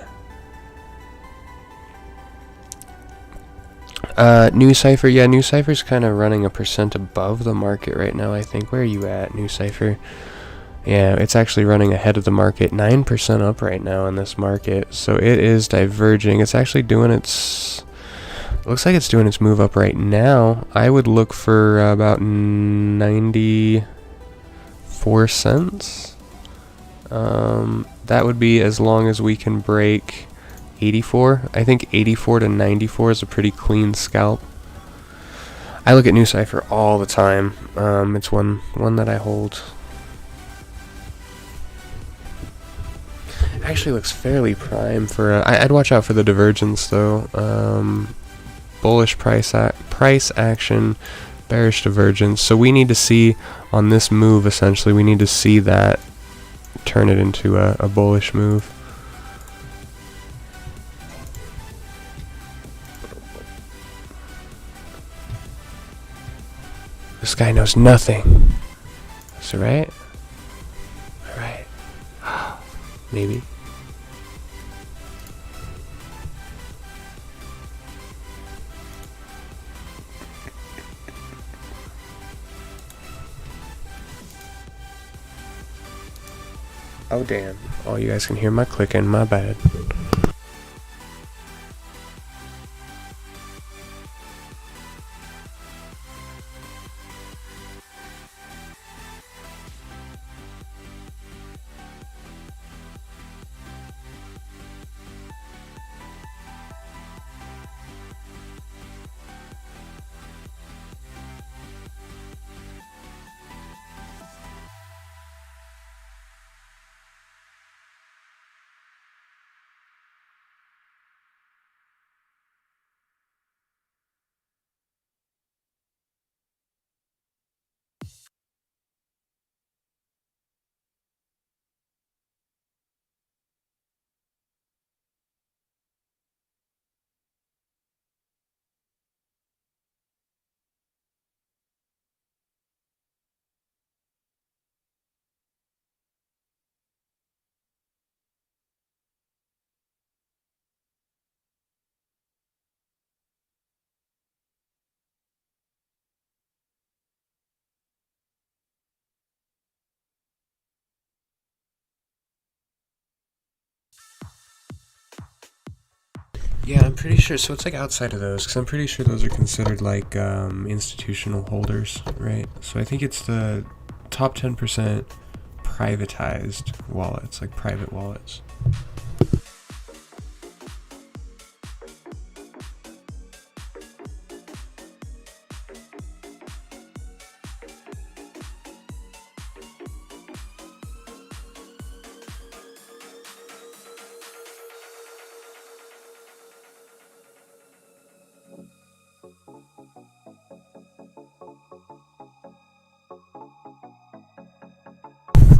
New Cipher, yeah, New Cipher's kind of running 1% above the market right now, I think. Where are you at, New Cipher? Yeah, it's actually running ahead of the market, 9% up right now in this market, so it is diverging. It's actually doing its, looks like it's doing its move up right now. I would look for about 94 cents. That would be as long as we can break 84. I think 84 to 94 is a pretty clean scalp. I look at New Cipher all the time. It's one that I hold. Actually looks fairly prime for I'd watch out for the divergence though. Bullish price action, bearish divergence. So we need to see on this move, essentially, we need to see that turn it into a bullish move. This guy knows nothing. Is that right? Alright. Maybe. Oh damn. Oh, you guys can hear my clicking, my bad. Yeah, I'm pretty sure. So it's like outside of those, because I'm pretty sure those are considered like institutional holders, right? So I think it's the top 10% privatized wallets, like private wallets.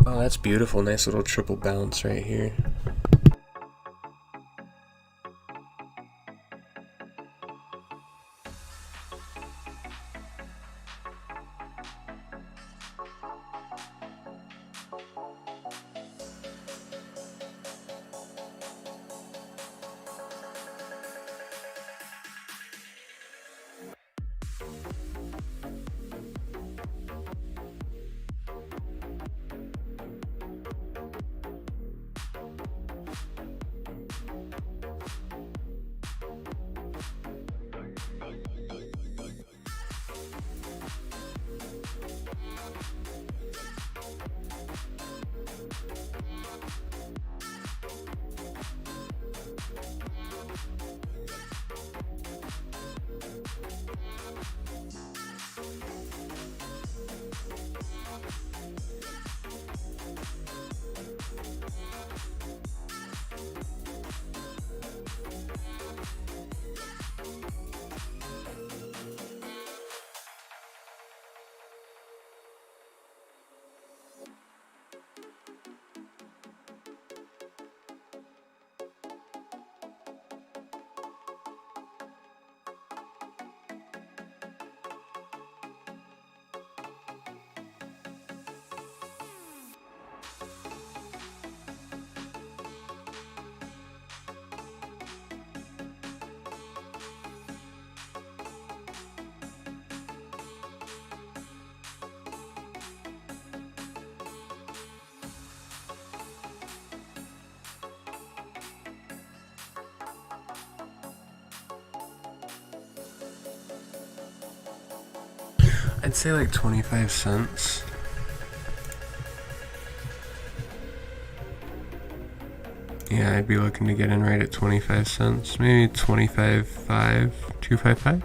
Oh, that's beautiful. Nice little triple bounce right here. I'd say like 25 cents. Yeah, I'd be looking to get in right at 25 cents. Maybe 25.5, 255.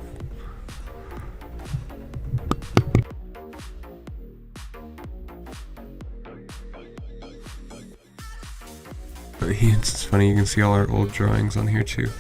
It's funny, you can see all our old drawings on here too.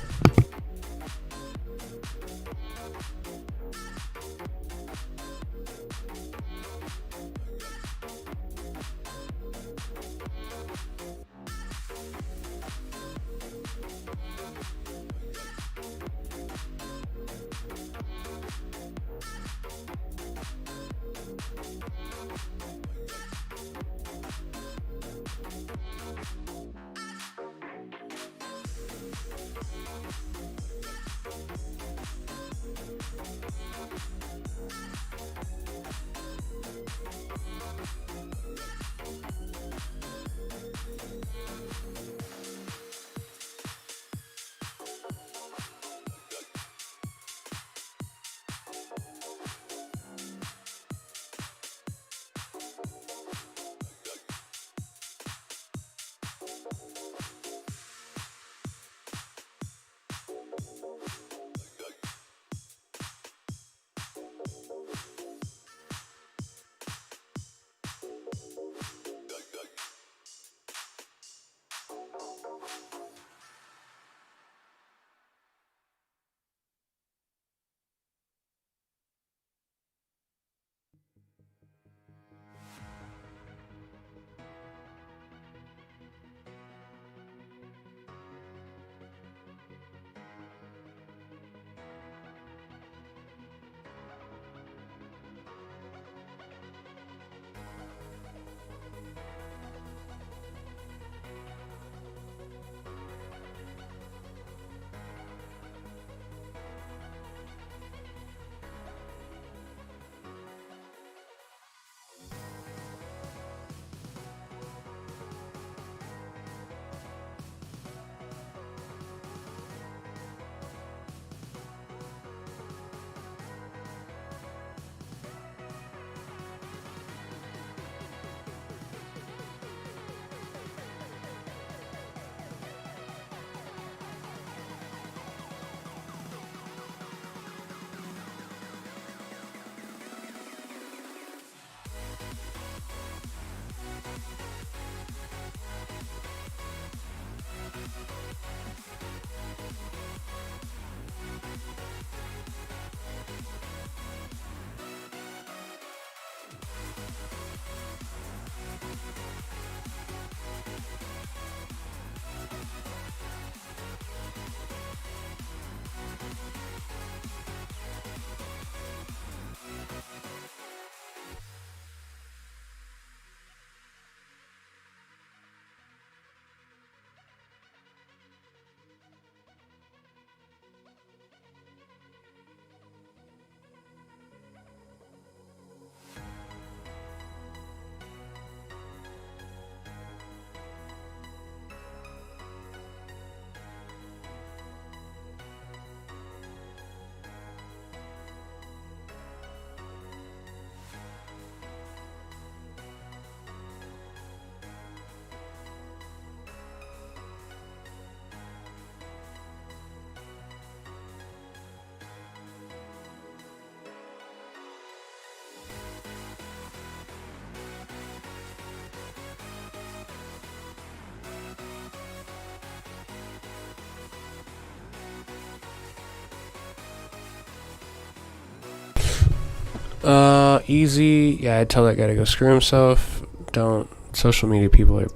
Easy. Yeah, I'd tell that guy to go screw himself. Don't. Social media people are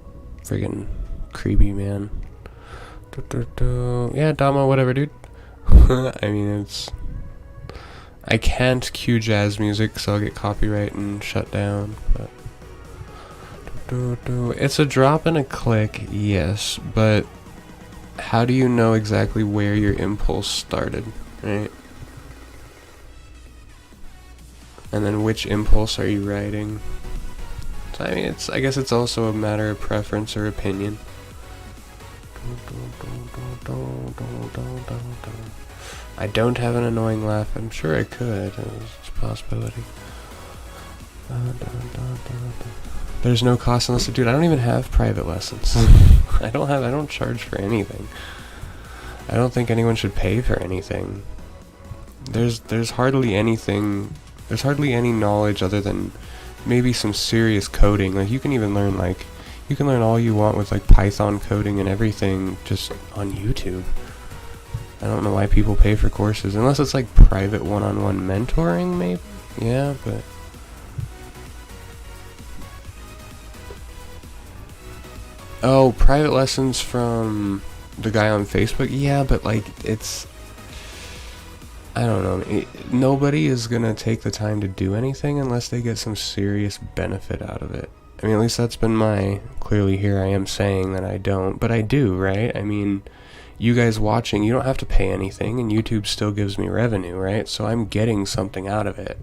friggin' creepy, man. Yeah, Dama, whatever, dude. I mean, it's... I can't cue jazz music, so I'll get copyright and shut down, but... It's a drop and a click, yes, but... How do you know exactly where your impulse started, right? And then which impulse are you riding? So, I mean, I guess it's also a matter of preference or opinion. I don't have an annoying laugh. I'm sure I could. It's a possibility. There's no cost unless dude, I don't even have private lessons. I don't charge for anything. I don't think anyone should pay for anything. There's hardly anything. There's hardly any knowledge other than maybe some serious coding. Like you can learn all you want with like Python coding and everything just on YouTube. I don't know why people pay for courses unless it's like private one-on-one mentoring, maybe. Yeah, but oh, private lessons from the guy on Facebook. Yeah, but like it's. I don't know. Nobody is going to take the time to do anything unless they get some serious benefit out of it. I mean, at least that's been clearly here I am saying that I don't, but I do, right? I mean, you guys watching, you don't have to pay anything, and YouTube still gives me revenue, right? So I'm getting something out of it.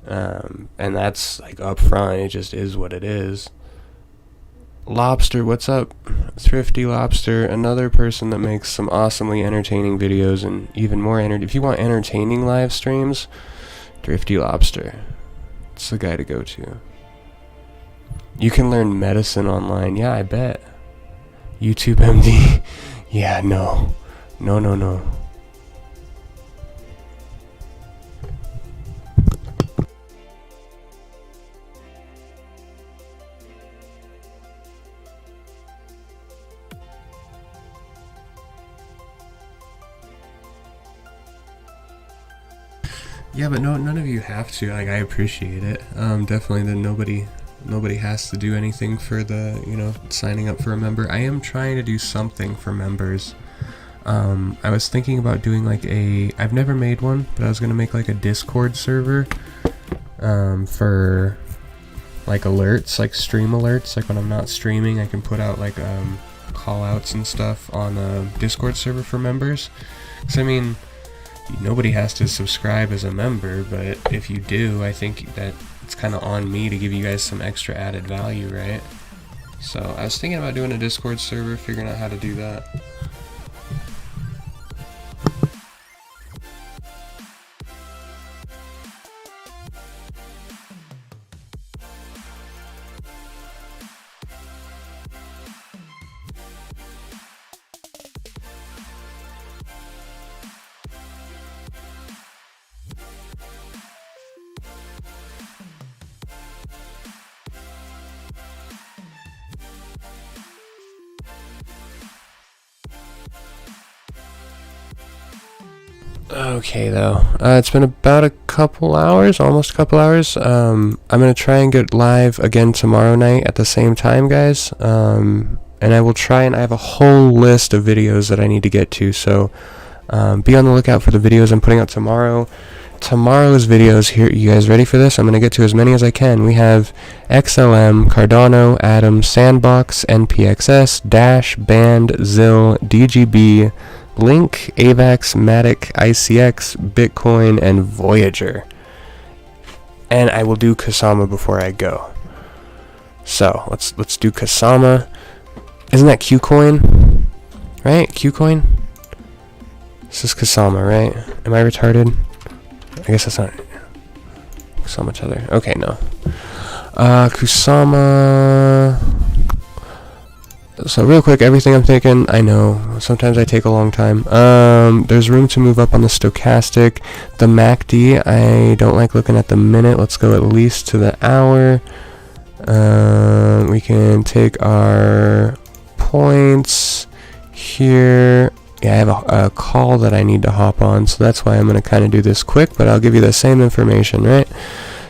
And that's, like, up front. It just is what it is. Lobster, what's up? Thrifty Lobster, another person that makes some awesomely entertaining videos and even more if you want entertaining live streams, Thrifty Lobster. It's the guy to go to. You can learn medicine online. Yeah, I bet. YouTube MD. Yeah, no. No. Yeah, but none of you have to. Like, I appreciate it. Definitely that nobody has to do anything for the, signing up for a member. I am trying to do something for members. I was thinking about doing I've never made one, but I was gonna make like a Discord server, for like alerts, like stream alerts. Like when I'm not streaming, I can put out like call outs and stuff on a Discord server for members. 'Cause I mean, nobody has to subscribe as a member, but if you do, I think that it's kind of on me to give you guys some extra added value, right? So I was thinking about doing a Discord server, figuring out how to do that. Okay, though. It's been about a couple hours, almost a couple hours. I'm going to try and get live again tomorrow night at the same time, guys. And I will try and I have a whole list of videos that I need to get to, so be on the lookout for the videos I'm putting out tomorrow. Tomorrow's videos here, you guys ready for this? I'm going to get to as many as I can. We have XLM, Cardano, Atom, Sandbox, NPXS, Dash, Band, ZIL, DGB, Link, AVAX, Matic, ICX, Bitcoin, and Voyager. And I will do Kusama before I go. So let's do Kusama. Isn't that Qcoin? Right? Qcoin? This is Kusama, right? Am I retarded? I guess that's not Kusama Tether. Okay, no. Kusama. So real quick, everything I'm thinking, I know, sometimes I take a long time. There's room to move up on the stochastic. The MACD, I don't like looking at the minute. Let's go at least to the hour. We can take our points here. Yeah, I have a call that I need to hop on, so that's why I'm going to kind of do this quick, but I'll give you the same information, right?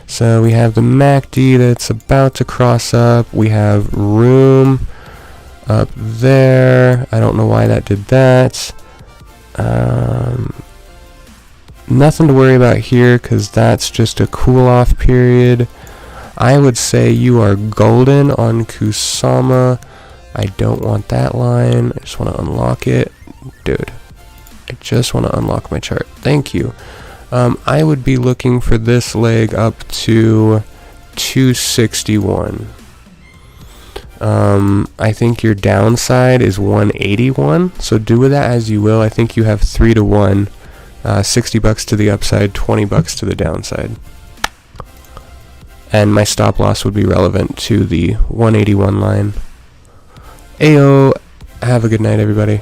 So we have the MACD that's about to cross up. We have room up there. I don't know why that did that. Nothing to worry about here because that's just a cool off period. I would say you are golden on Kusama. I don't want that line. I just want to unlock it. Dude, I just want to unlock my chart. Thank you. I would be looking for this leg up to 261. I think your downside is 181, so do with that as you will. I think you have 3 to 1, $60 to the upside, $20 to the downside. And my stop loss would be relevant to the 181 line. Ayo, have a good night, everybody.